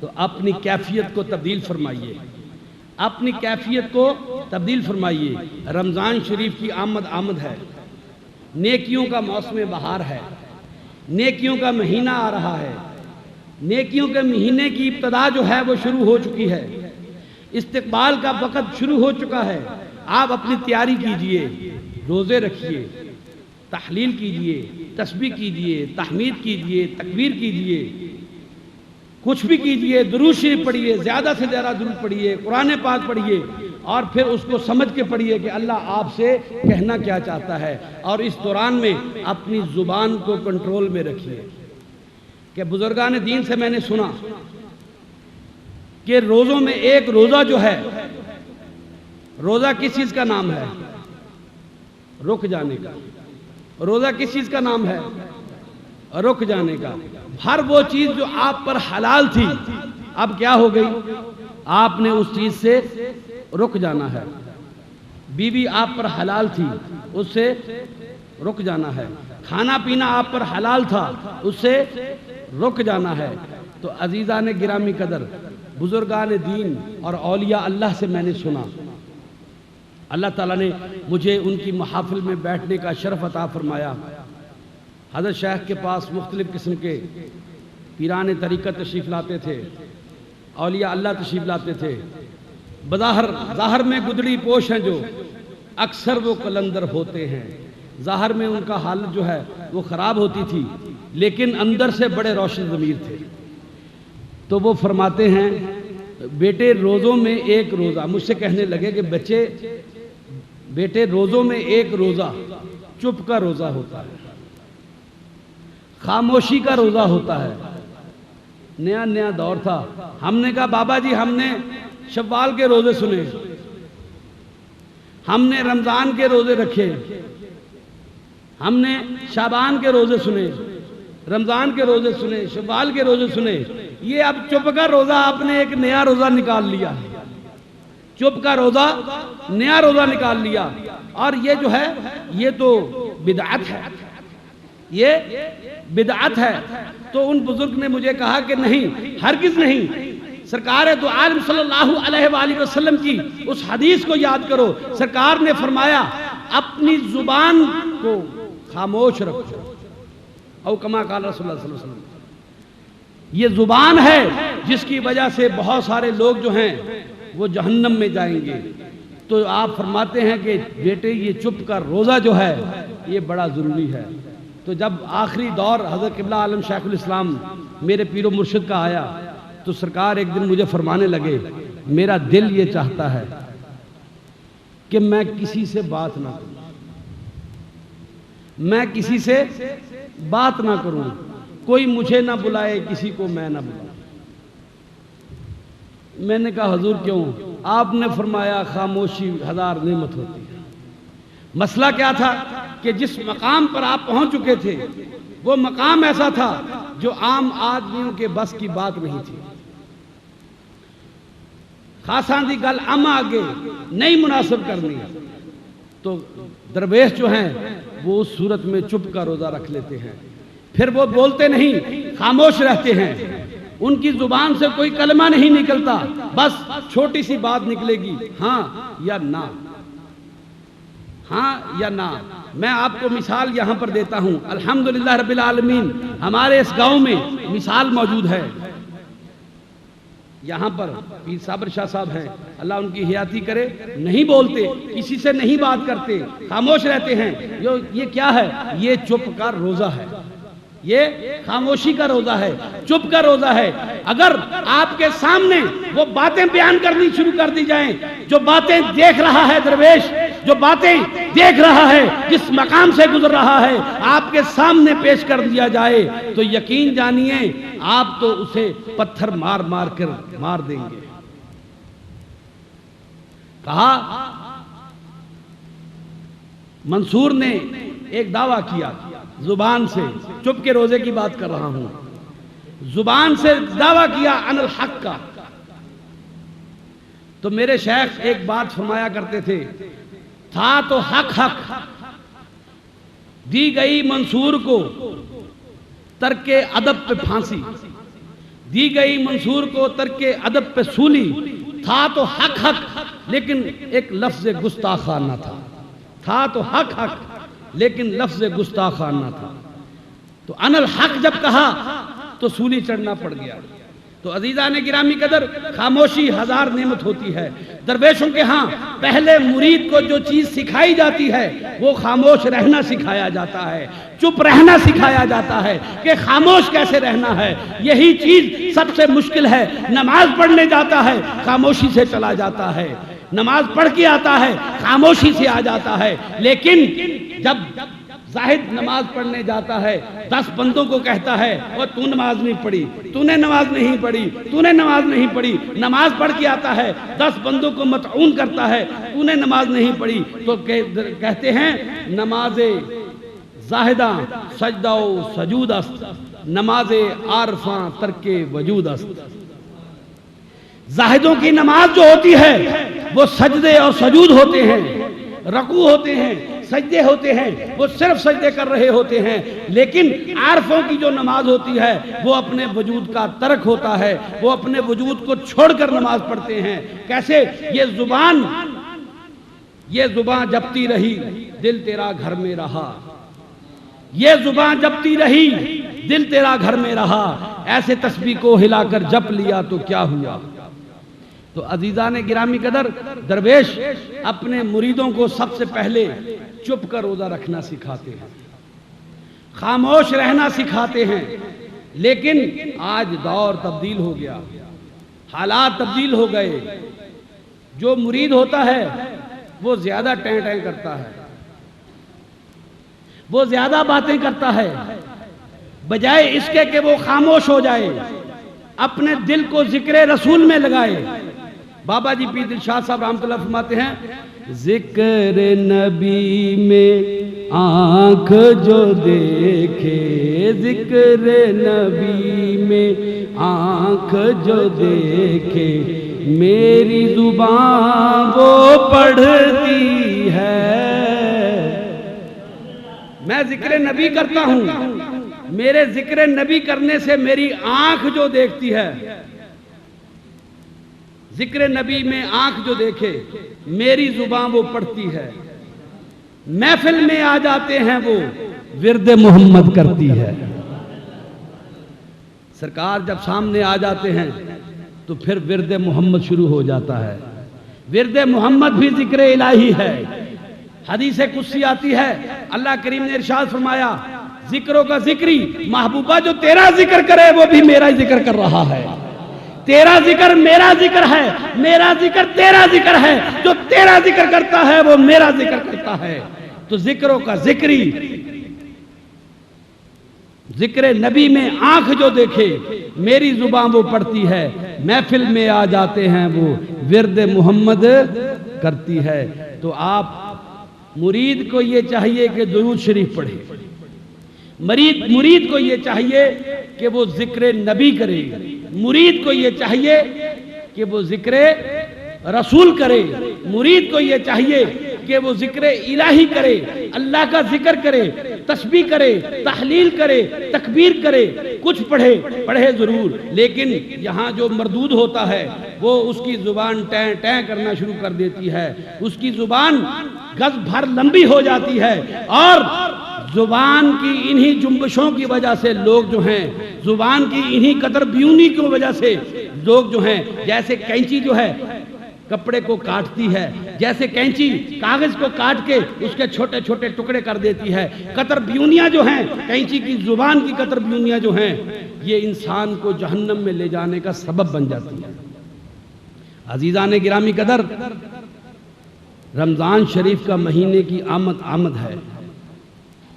Speaker 1: تو اپنی کیفیت کو تبدیل فرمائیے، اپنی کیفیت کو تبدیل فرمائیے۔ رمضان شریف کی آمد ہے، نیکیوں کا موسم بہار ہے، نیکیوں کا مہینہ آ رہا ہے، نیکیوں کے مہینے کی ابتدا جو ہے وہ شروع ہو چکی ہے، استقبال کا وقت شروع ہو چکا ہے۔ آپ اپنی تیاری کیجئے، روزے رکھیے، تحلیل کیجئے، تسبیح کیجئے، تحمید کیجئے، تکبیر کیجئے، کچھ بھی کیجئے، درود شریف پڑھیے، زیادہ سے زیادہ درود پڑھیے، قرآن پاک پڑھیے، اور پھر اس کو سمجھ کے پڑھیے کہ اللہ آپ سے کہنا کیا چاہتا ہے، اور اس دوران میں اپنی زبان کو کنٹرول میں رکھیے۔ کہ بزرگان دین سے میں نے سنا کہ روزوں میں ایک روزہ جو ہے، روزہ کس چیز کا نام ہے؟ رک جانے کا۔ روزہ کس چیز کا نام ہے؟ رک جانے کا۔ ہر وہ چیز جو آپ پر حلال تھی اب کیا ہو گئی؟ آپ نے اس چیز سے رک جانا ہے۔ بیوی آپ پر حلال تھی، اس سے رک جانا ہے۔ کھانا پینا آپ پر حلال تھا، اس سے رک جانا ہے۔ تو عزیزان گرامی قدر، بزرگان دین اور اولیاء اللہ سے میں نے سنا، اللہ تعالیٰ نے مجھے ان کی محافل میں بیٹھنے کا شرف عطا فرمایا۔ حضرت شیخ کے پاس مختلف قسم کے پیران طریقت تشریف لاتے تھے، اولیاء اللہ تشریف لاتے تھے۔ ظاہر میں گدڑی پوش ہیں جو، اکثر وہ قلندر ہوتے ہیں۔ ظاہر میں ان کا حالت جو ہے وہ خراب ہوتی تھی، لیکن اندر سے بڑے روشن ضمیر تھے۔ تو وہ فرماتے ہیں بیٹے روزوں میں ایک روزہ، مجھ سے کہنے لگے کہ بیٹے روزوں میں ایک روزہ چپ کا روزہ ہوتا ہے، خاموشی کا روزہ ہوتا ہے۔ نیا دور تھا۔ ہم نے کہا بابا جی ہم نے شوال کے روزے سنے، ہم نے رمضان کے روزے رکھے، ہم نے شعبان کے روزے سنے، رمضان کے روزے سنے، شوال کے روزے سنے۔ یہ اب چپ کا روزہ آپ نے ایک نیا روزہ نکال لیا، چپ کا روزہ نیا روزہ نکال لیا، اور یہ جو ہے یہ تو بدعت ہے، یہ بدعت ہے۔ تو ان بزرگ نے مجھے کہا کہ نہیں، ہرگز نہیں۔ سرکار دو عالم صلی اللہ علیہ وآلہ وسلم کی اس حدیث کو یاد کرو، سرکار نے فرمایا اپنی زبان کو خاموش رکھو، او کما قال رسول اللہ صلی اللہ علیہ وسلم۔ یہ زبان ہے جس کی وجہ سے بہت سارے لوگ جو ہیں وہ جہنم میں جائیں گے۔ تو آپ فرماتے ہیں کہ بیٹے یہ چپ کا روزہ جو ہے یہ بڑا ضروری ہے۔ تو جب آخری دور حضرت قبلہ عالم شیخ الاسلام میرے پیر و مرشد کا آیا تو سرکار ایک دن مجھے فرمانے لگے میرا دل یہ چاہتا ہے کہ میں کسی سے بات نہ کروں، میں کسی سے بات نہ کروں، کوئی مجھے نہ بلائے، کسی کو میں نہ بلاؤں۔ میں نے کہا حضور کیوں؟ آپ نے فرمایا خاموشی ہزار نعمت ہوتی ہے۔ مسئلہ کیا تھا کہ جس مقام پر آپ پہنچ چکے تھے وہ مقام ایسا تھا جو عام آدمیوں کے بس کی بات نہیں تھی۔ خاصاں دی گل اما آگے نہیں مناسب کرنی، تو درویش جو ہیں وہ اس صورت میں چپ کا روزہ رکھ لیتے ہیں، پھر وہ بولتے نہیں، خاموش رہتے ہیں، ان کی زبان سے کوئی کلمہ نہیں نکلتا، بس چھوٹی سی بات نکلے گی، ہاں یا نہ، ہاں یا نہ۔ میں آپ کو مثال یہاں پر دیتا ہوں، الحمدللہ رب العالمین ہمارے اس گاؤں میں مثال موجود ہے۔ یہاں پر پیر صابر شاہ صاحب ہیں، اللہ ان کی حیاتی کرے، نہیں بولتے، کسی سے نہیں بات کرتے، خاموش رہتے ہیں۔ یہ کیا ہے؟ یہ چپ کا روزہ ہے، یہ خاموشی کا روزہ ہے، چپ کا روزہ ہے۔ اگر آپ کے سامنے وہ باتیں بیان کرنی شروع کر دی جائیں، جو باتیں دیکھ رہا ہے درویش، جو باتیں دیکھ رہا ہے، جس مقام سے گزر رہا ہے، آپ کے سامنے پیش کر دیا جائے تو یقین جانیے آپ تو اسے پتھر مار مار کر مار دیں گے۔ کہا منصور نے ایک دعویٰ کیا زبان سے، چپ کے روزے کی بات کر رہا ہوں، زبان سے دعویٰ کیا ان الحق کا۔ تو میرے شیخ ایک بات فرمایا کرتے تھے، تھا تو حق حق، دی گئی منصور کو ترک ادب پہ پھانسی، دی گئی منصور کو ترک ادب پہ سولی، تھا تو حق حق لیکن ایک لفظ گستاخانہ تھا، تھا تو حق حق لیکن لفظ گستاخانہ تھا۔ تو ان الحق جب کہا تو سولی چڑھنا پڑ گیا، تو عزیزان گرامی قدر، خاموشی ہزار نعمت ہوتی ہے۔ درویشوں کے ہاں پہلے مرید کو جو چیز سکھائی جاتی ہے وہ خاموش رہنا سکھایا جاتا ہے، چپ رہنا سکھایا جاتا ہے کہ خاموش کیسے رہنا ہے۔ یہی چیز سب سے مشکل ہے۔ نماز پڑھنے جاتا ہے خاموشی سے چلا جاتا ہے، نماز پڑھ کے آتا ہے خاموشی سے آ جاتا ہے، لیکن جب زاہد نماز پڑھنے جاتا ہے 10 بندوں کو کہتا ہے اور تو نماز نہیں پڑھی، تو نے نماز نہیں پڑھی، تو نے نماز نہیں پڑھی، نماز پڑھ کے آتا ہے 10 بندوں کو مطعون کرتا ہے، تو نے نماز نہیں پڑھی، تو کہتے ہیں نماز زاہداں سجدہ و سجود است، نماز عارفاں ترک وجود است۔ زاہدوں کی نماز جو ہوتی ہے وہ سجدے اور سجود ہوتے ہیں، رکوع ہوتے ہیں، سجدے ہوتے ہیں، وہ صرف سجدے کر رہے ہوتے ہیں، لیکن عارفوں کی جو نماز ہوتی ہے وہ اپنے وجود کا ترک ہوتا ہے، وہ اپنے وجود کو چھوڑ کر نماز پڑھتے ہیں۔ کیسے؟ یہ زبان جپتی رہی دل تیرا گھر میں رہا، یہ زبان جپتی رہی دل تیرا گھر میں رہا، ایسے تسبیح کو ہلا کر جپ لیا تو کیا ہوا۔ تو عزیزان گرامی قدر، درویش اپنے مریدوں کو سب سے پہلے چپ کر روزہ رکھنا سکھاتے ہیں، خاموش رہنا سکھاتے ہیں، لیکن آج دور تبدیل ہو گیا، حالات تبدیل ہو گئے۔ جو مرید ہوتا ہے وہ زیادہ ٹیں ٹیں کرتا ہے، وہ زیادہ باتیں کرتا ہے، بجائے اس کے کہ وہ خاموش ہو جائے، اپنے دل کو ذکر رسول میں لگائے۔ بابا جی پیر دلشاد صاحب رحمۃ اللہ فرماتے ہیں، ذکر نبی میں آنکھ جو دیکھے، ذکر نبی میں آنکھ جو دیکھے، میری زبان وہ پڑھتی ہے۔ میں ذکر نبی کرتا ہوں، میرے ذکر نبی کرنے سے میری آنکھ جو دیکھتی ہے، ذکر نبی میں آنکھ جو دیکھے، میری زبان وہ پڑھتی ہے۔ محفل میں آ جاتے ہیں وہ ورد محمد کرتی ہے۔ سرکار جب سامنے آ جاتے ہیں تو پھر ورد محمد شروع ہو جاتا ہے۔ ورد محمد بھی ذکر الہی ہے۔ حدیث قدسی آتی ہے، اللہ کریم نے ارشاد فرمایا، ذکروں کا ذکری، محبوبہ جو تیرا ذکر کرے وہ بھی میرا ذکر کر رہا ہے۔ تیرا ذکر میرا ذکر ہے، میرا ذکر تیرا ذکر ہے، جو تیرا ذکر کرتا ہے وہ میرا ذکر کرتا ہے۔ تو ذکروں کا ذکری، ذکر نبی میں آنکھ جو دیکھے، میری زبان وہ پڑھتی ہے، محفل میں آ جاتے ہیں وہ ورد محمد کرتی ہے۔ تو آپ مرید کو یہ چاہیے کہ درود شریف پڑھے، مرید کو یہ چاہیے کہ وہ ذکر نبی کرے، مرید کو یہ چاہیے کہ وہ ذکر رسول کرے، مرید کو یہ چاہیے کہ وہ ذکر الہی کرے، اللہ کا ذکر کرے، تسبیح کرے، تحلیل کرے، تکبیر کرے، کچھ پڑھے ضرور، لیکن یہاں جو مردود ہوتا ہے وہ اس کی زبان ٹیں ٹیں کرنا شروع کر دیتی ہے، اس کی زبان گز بھر لمبی ہو جاتی ہے، اور زبان کی انہی جنبشوں کی وجہ سے لوگ جو ہیں، زبان کی انہی قدر بیونی کی وجہ سے لوگ جو ہیں، جیسے کینچی جو ہے کپڑے کو کاٹتی ہے، جیسے کینچی کاغذ کو کاٹ کے اس کے چھوٹے چھوٹے ٹکڑے کر دیتی ہے، قطر بیونیاں جو ہیں، کینچی کی زبان کی قطر بیونیاں جو ہیں، یہ انسان کو جہنم میں لے جانے کا سبب بن جاتی ہے۔ عزیزان گرامی قدر، رمضان شریف کا مہینے کی آمد ہے،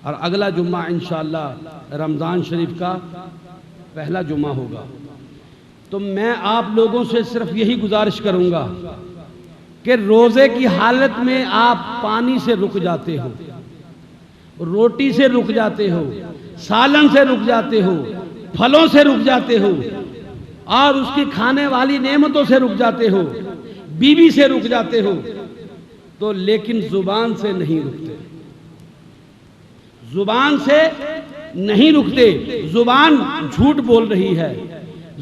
Speaker 1: اور اگلا جمعہ انشاءاللہ رمضان شریف کا پہلا جمعہ ہوگا۔ تو میں آپ لوگوں سے صرف یہی گزارش کروں گا کہ روزے کی حالت میں آپ پانی سے رک جاتے ہو، روٹی سے رک جاتے ہو، سالن سے رک جاتے ہو، پھلوں سے رک جاتے ہو، اور اس کی کھانے والی نعمتوں سے رک جاتے ہو، بیوی سے رک جاتے ہو، تو لیکن زبان سے نہیں رکتے، زبان سے نہیں رکتے۔ زبان جھوٹ بول رہی ہے،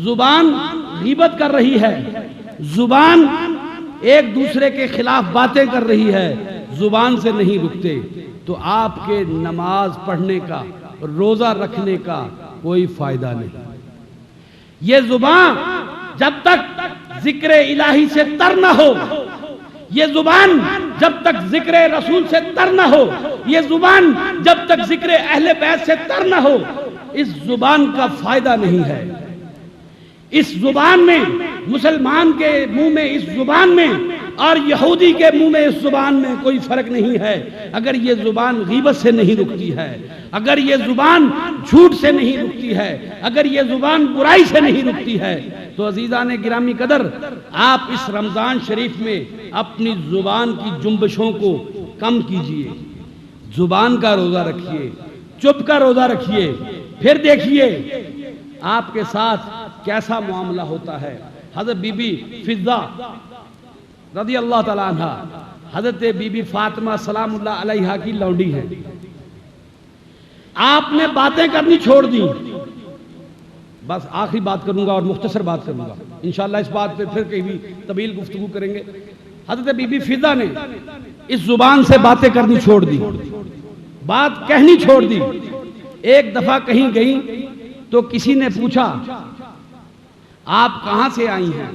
Speaker 1: زبان غیبت کر رہی ہے، زبان ایک دوسرے کے خلاف باتیں کر رہی ہے، زبان سے نہیں رکتے، تو آپ کے نماز پڑھنے کا، روزہ رکھنے کا کوئی فائدہ نہیں۔ یہ زبان جب تک ذکر الہی سے تر نہ ہو، یہ زبان جب تک ذکر رسول سے تر نہ ہو، یہ زبان جب تک ذکر اہل بیت سے تر نہ ہو، اس زبان کا فائدہ نہیں ہے۔ اس زبان میں، مسلمان کے منہ میں اس زبان میں اور یہودی کے منہ میں اس زبان میں کوئی فرق نہیں ہے۔ اگر یہ زبان غیبت سے نہیں رکتی ہے، اگر یہ زبان جھوٹ سے نہیں رکتی ہے، اگر یہ زبان برائی سے نہیں رکتی ہے، تو عزیزان گرامی قدر، آپ اس رمضان شریف میں اپنی زبان کی جنبشوں کو کم کیجئے، زبان کا روزہ رکھیے، چپ کا روزہ رکھیے، پھر دیکھیے آپ کے ساتھ کیسا معاملہ ہوتا ہے۔ حضرت بی بی فضہ رضی اللہ تعالیٰ عنہ، حضرت بی بی فاطمہ سلام اللہ علیہا کی لونڈی ہے، آپ نے باتیں کرنی چھوڑ دی۔ بس آخری بات کروں گا اور مختصر بات کروں گا، انشاءاللہ اس بات پہ پھر کہیں بھی طویل گفتگو کریں گے۔ حضرت بی بی فضہ نے اس زبان سے باتیں کرنی چھوڑ دی، بات کہنی چھوڑ دی۔ ایک دفعہ کہیں گئی تو کسی نے پوچھا آپ کہاں سے آئی ہیں؟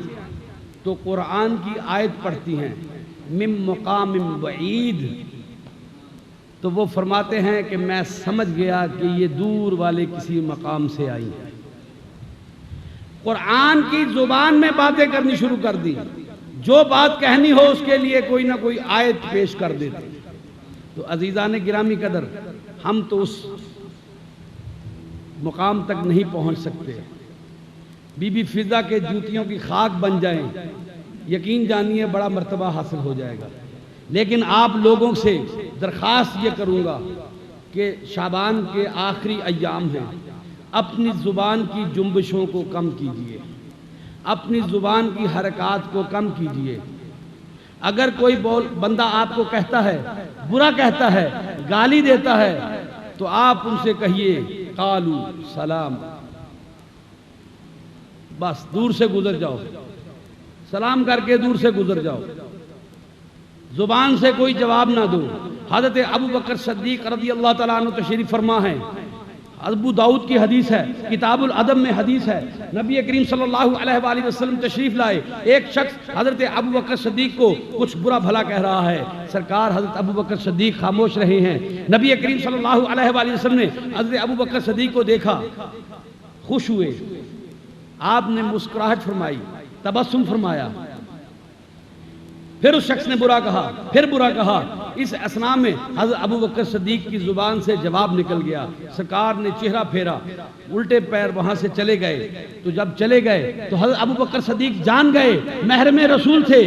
Speaker 1: تو قرآن کی آیت پڑھتی ہیں من مقام بعید، تو وہ فرماتے ہیں کہ میں سمجھ گیا کہ یہ دور والے کسی مقام سے آئی ہیں۔ قرآن کی زبان میں باتیں کرنی شروع کر دی، جو بات کہنی ہو اس کے لیے کوئی نہ کوئی آیت پیش کر دیتے۔ تو عزیزان گرامی قدر، ہم تو اس مقام تک نہیں پہنچ سکتے۔ بی بی فضہ کے جوتیوں کی خاک بن جائیں، یقین جانیے بڑا مرتبہ حاصل ہو جائے گا۔ لیکن آپ لوگوں سے درخواست یہ کروں گا کہ شعبان کے آخری ایام ہیں، اپنی زبان کی جنبشوں کو کم کیجئے، اپنی زبان کی حرکات کو کم کیجئے۔ اگر کوئی بندہ آپ کو کہتا ہے، برا کہتا ہے، گالی دیتا ہے، تو آپ ان سے کہیے قالو سلام، بس دور سے گزر جاؤ، سلام کر کے دور سے گزر جاؤ، زبان سے کوئی جواب نہ دو۔ حضرت ابو بکر صدیق رضی اللہ تعالیٰ عنہ تشریف فرما ہے، ابو داؤد کی حدیث ہے، کتاب الادب میں حدیث ہے، نبی کریم صلی اللہ علیہ وآلہ وسلم تشریف لائے، ایک شخص حضرت ابو بکر صدیق کو کچھ برا بھلا کہہ رہا ہے، سرکار حضرت ابو بکر صدیق خاموش رہے ہیں۔ نبی کریم صلی اللہ علیہ وآلہ وسلم نے حضرت ابو بکر صدیق کو دیکھا، خوش ہوئے، آپ نے مسکراہٹ فرمائی، تبسم فرمایا، پھر اس شخص نے برا کہا، پھر برا کہا۔ اس اثناء میں حضرت ابو بکر صدیق کی زبان سے جواب نکل گیا، سرکار نے چہرہ پھیرا، الٹے پیر وہاں سے چلے گئے۔ تو جب چلے گئے تو حضرت ابو بکر صدیق جان گئے محرم رسول تھے،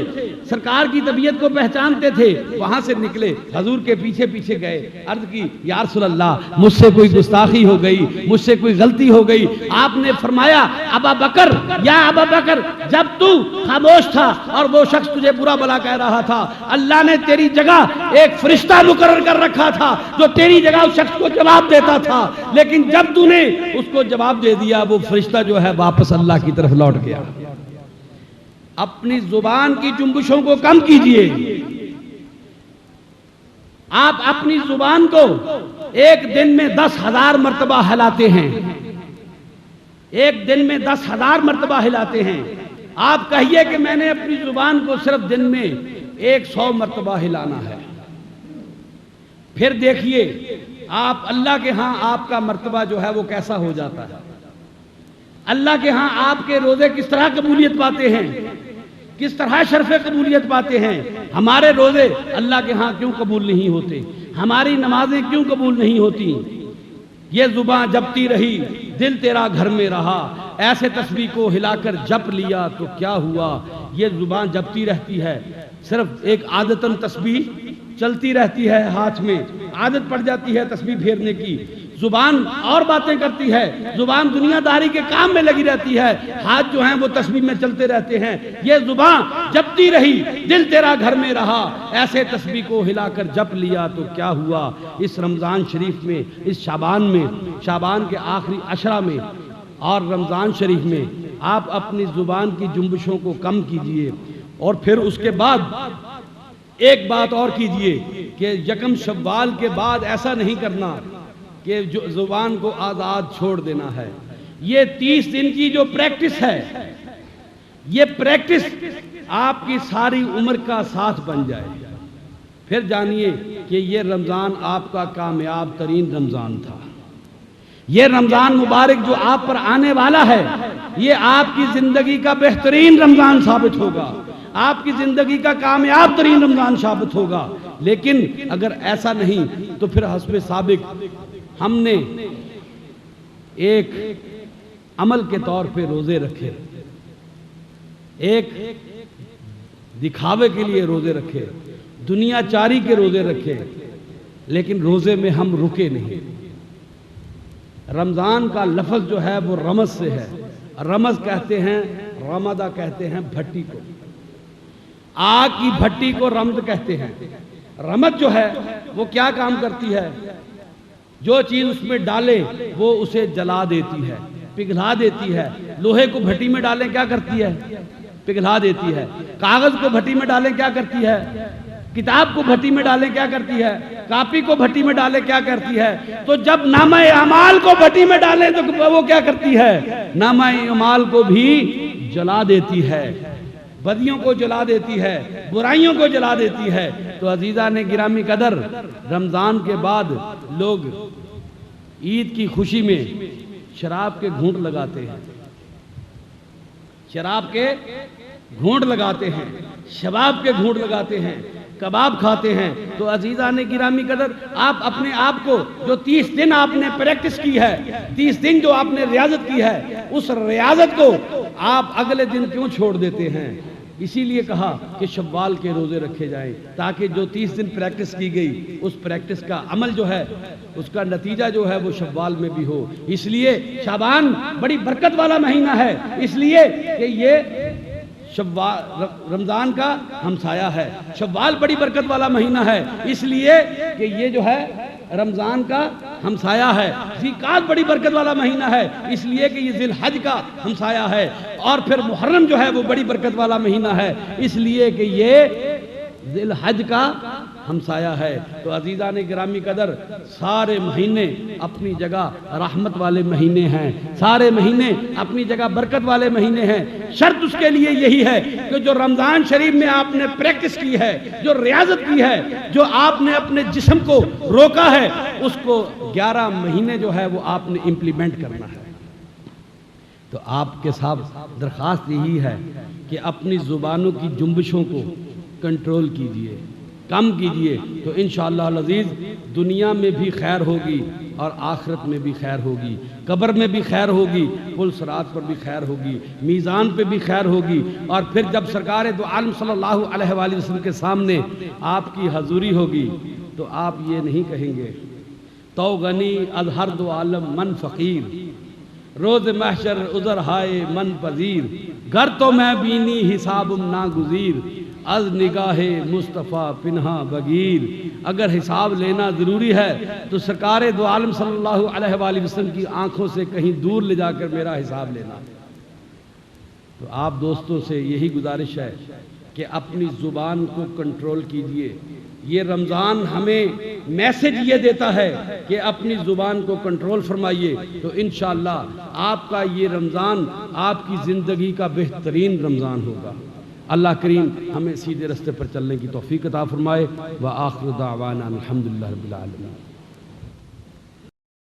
Speaker 1: سرکار کی طبیعت کو پہچانتے تھے، وہاں سے نکلے، حضور کے پیچھے پیچھے گئے، عرض کی یا رسول اللہ مجھ سے کوئی گستاخی ہو گئی، مجھ سے کوئی غلطی ہو گئی۔ آپ نے فرمایا ابا بکر، یا ابا بکر، جب تو خاموش تھا اور وہ شخص تجھے برا بھلا کہہ رہا تھا، اللہ نے تیری جگہ ایک فرشتہ مقرر کر رکھا تھا جو تیری جگہ اس شخص کو جواب دیتا تھا، لیکن جب تو نے اس کو جواب دے دیا، وہ فرشتہ جو ہے واپس اللہ کی طرف لوٹ گیا۔ اپنی زبان کی جنبشوں کو کم کیجئے۔ آپ اپنی زبان کو ایک دن میں 10,000 مرتبہ ہلاتے ہیں، ایک دن میں 10,000 مرتبہ ہلاتے ہیں۔ آپ کہیے کہ میں نے اپنی زبان کو صرف دن میں 100 مرتبہ ہلانا ہے، پھر دیکھیے آپ اللہ کے ہاں آپ کا مرتبہ جو ہے وہ کیسا ہو جاتا ہے۔ اللہ کے ہاں آپ کے روزے کس طرح قبولیت پاتے ہیں، کس طرح شرف قبولیت پاتے ہیں۔ ہمارے روزے اللہ کے ہاں کیوں قبول نہیں ہوتے، ہماری نمازیں کیوں قبول نہیں ہوتی؟ یہ زبان جپتی رہی، دل تیرا گھر میں رہا، ایسے تسبیح کو ہلا کر جپ لیا تو کیا ہوا؟ یہ زبان جپتی رہتی ہے، صرف ایک عادتاً تسبیح چلتی رہتی ہے، ہاتھ میں عادت پڑ جاتی ہے تسبیح پھیرنے کی، زبان اور باتیں کرتی ہے، زبان دنیا داری کے کام میں لگی رہتی ہے، ہاتھ جو ہیں وہ تسبیح میں چلتے رہتے ہیں۔ یہ زبان جپتی رہی، دل تیرا گھر میں رہا، ایسے تسبیح کو ہلا کر جپ لیا تو کیا ہوا؟ اس رمضان شریف میں، اس شعبان میں، شعبان کے آخری عشرہ میں اور رمضان شریف میں آپ اپنی زبان کی جنبشوں کو کم کیجئے، اور پھر اس کے بعد ایک بات اور کیجئے کہ یکم شوال کے بعد ایسا نہیں کرنا کہ زبان کو آزاد چھوڑ دینا ہے۔ یہ 30 دن کی جو پریکٹس ہے، یہ پریکٹس آپ کی ساری عمر کا ساتھ بن جائے، پھر جانیے کہ یہ رمضان آپ کا کامیاب ترین رمضان تھا۔ یہ رمضان مبارک جو آپ پر آنے والا ہے، یہ آپ کی زندگی کا بہترین رمضان ثابت ہوگا، آپ کی زندگی کا کامیاب ترین رمضان ثابت ہوگا۔ لیکن اگر ایسا نہیں تو پھر حسب سابق ہم نے ایک عمل کے طور پہ روزے رکھے، ایک دکھاوے کے لیے روزے رکھے، دنیا چاری کے روزے رکھے، لیکن روزے میں ہم رکے نہیں۔ رمضان کا لفظ جو ہے وہ رمض سے ہے، رمض کہتے ہیں، رمضہ کہتے ہیں بھٹی کو، آگ کی بھٹی کو رمض کہتے ہیں۔ رمض جو ہے وہ کیا کام کرتی ہے؟ جو چیز اس میں ڈالے وہ اسے جلا دیتی ہے، پگھلا دیتی ہے۔ لوہے کو بھٹی میں ڈالیں کیا کرتی ہے؟ پگھلا دیتی ہے۔ کاغذ کو بھٹی میں ڈالیں کیا کرتی ہے؟ کتاب کو بھٹی میں ڈالیں کیا کرتی ہے؟ کاپی کو بھٹی میں ڈالیں کیا کرتی ہے؟ تو جب نامہ اعمال کو بھٹی میں ڈالیں تو وہ کیا کرتی ہے؟ نامہ اعمال کو بھی جلا دیتی ہے، بدیوں کو جلا دیتی ہے، برائیوں کو جلا دیتی ہے۔ تو عزیزان گرامی قدر، رمضان کے بعد لوگ عید کی خوشی میں شراب کے گھونٹ لگاتے ہیں، شراب کے گھونٹ لگاتے ہیں، شباب کے گھونٹ لگاتے ہیں، کباب کھاتے ہیں۔ تو عزیزان گرامی قدر، آپ اپنے آپ کو جو 30 دن آپ نے پریکٹس کی ہے، 30 دن جو آپ نے ریاضت کی ہے، اس ریاضت کو آپ اگلے دن کیوں چھوڑ دیتے ہیں؟ اسی لیے کہا کہ شوال کے روزے رکھے جائیں، تاکہ جو 30 دن پریکٹس کی گئی اس پریکٹس کا عمل جو ہے، اس کا نتیجہ جو ہے وہ شوال میں بھی ہو۔ اس لیے شعبان بڑی برکت والا مہینہ ہے، اس لیے کہ یہ رمضان کا ہمسایہ ہے۔ شوال بڑی برکت والا مہینہ ہے، اس لیے کہ یہ جو ہے رمضان کا ہمسایہ ہے۔ ذی-القعدہ بڑی برکت والا مہینہ ہے، اس لیے کہ یہ ذی الحج کا ہمسایہ ہے۔ اور پھر محرم جو ہے وہ بڑی برکت والا مہینہ ہے، اس لیے کہ یہ ذی الحج کا ہمسایہ ہے۔ تو عزیزان گرامی قدر، سارے مہینے اپنی جگہ رحمت والے مہینے ہیں، سارے مہینے اپنی جگہ برکت والے مہینے ہیں۔ شرط اس کے لیے یہی ہے کہ جو رمضان شریف میں آپ نے پریکٹس کی ہے، جو ریاضت کی ہے، جو آپ نے اپنے جسم کو روکا ہے، اس کو 11 مہینے جو ہے وہ آپ نے امپلیمنٹ کرنا ہے۔ تو آپ کے ساتھ درخواست یہی ہے کہ اپنی زبانوں کی جنبشوں کو کنٹرول کیجئے، کم کیجئے، تو انشاءاللہ العزیز دنیا میں بھی خیر ہوگی اور آخرت میں بھی خیر ہوگی، قبر میں بھی خیر ہوگی، پل صراط پر بھی خیر ہوگی، میزان پہ بھی خیر ہوگی۔ اور پھر جب سرکار دو عالم صلی اللہ علیہ وآلہ وسلم کے سامنے آپ کی حضوری ہوگی تو آپ یہ نہیں کہیں گے تو غنی از ہر دو عالم من فقیر، روز محشر عذر ہائے من پذیر، گر تو میں بینی حسابم ناگزیر، از نگاہ مصطفیٰ پنہا بگیر۔ اگر حساب لینا ضروری ہے تو سرکار دو عالم صلی اللہ علیہ وآلہ وسلم کی آنکھوں سے کہیں دور لے جا کر میرا حساب لینا۔ تو آپ دوستوں سے یہی گزارش ہے کہ اپنی زبان کو کنٹرول کیجئے۔ یہ رمضان ہمیں میسج یہ دیتا ہے کہ اپنی زبان کو کنٹرول فرمائیے، تو انشاءاللہ آپ کا یہ رمضان آپ کی زندگی کا بہترین رمضان ہوگا۔ اللہ کریم ہمیں سیدھے رستے پر چلنے کی توفیق عطا فرمائے۔ وآخر دعوانا الحمدللہ رب العالمین۔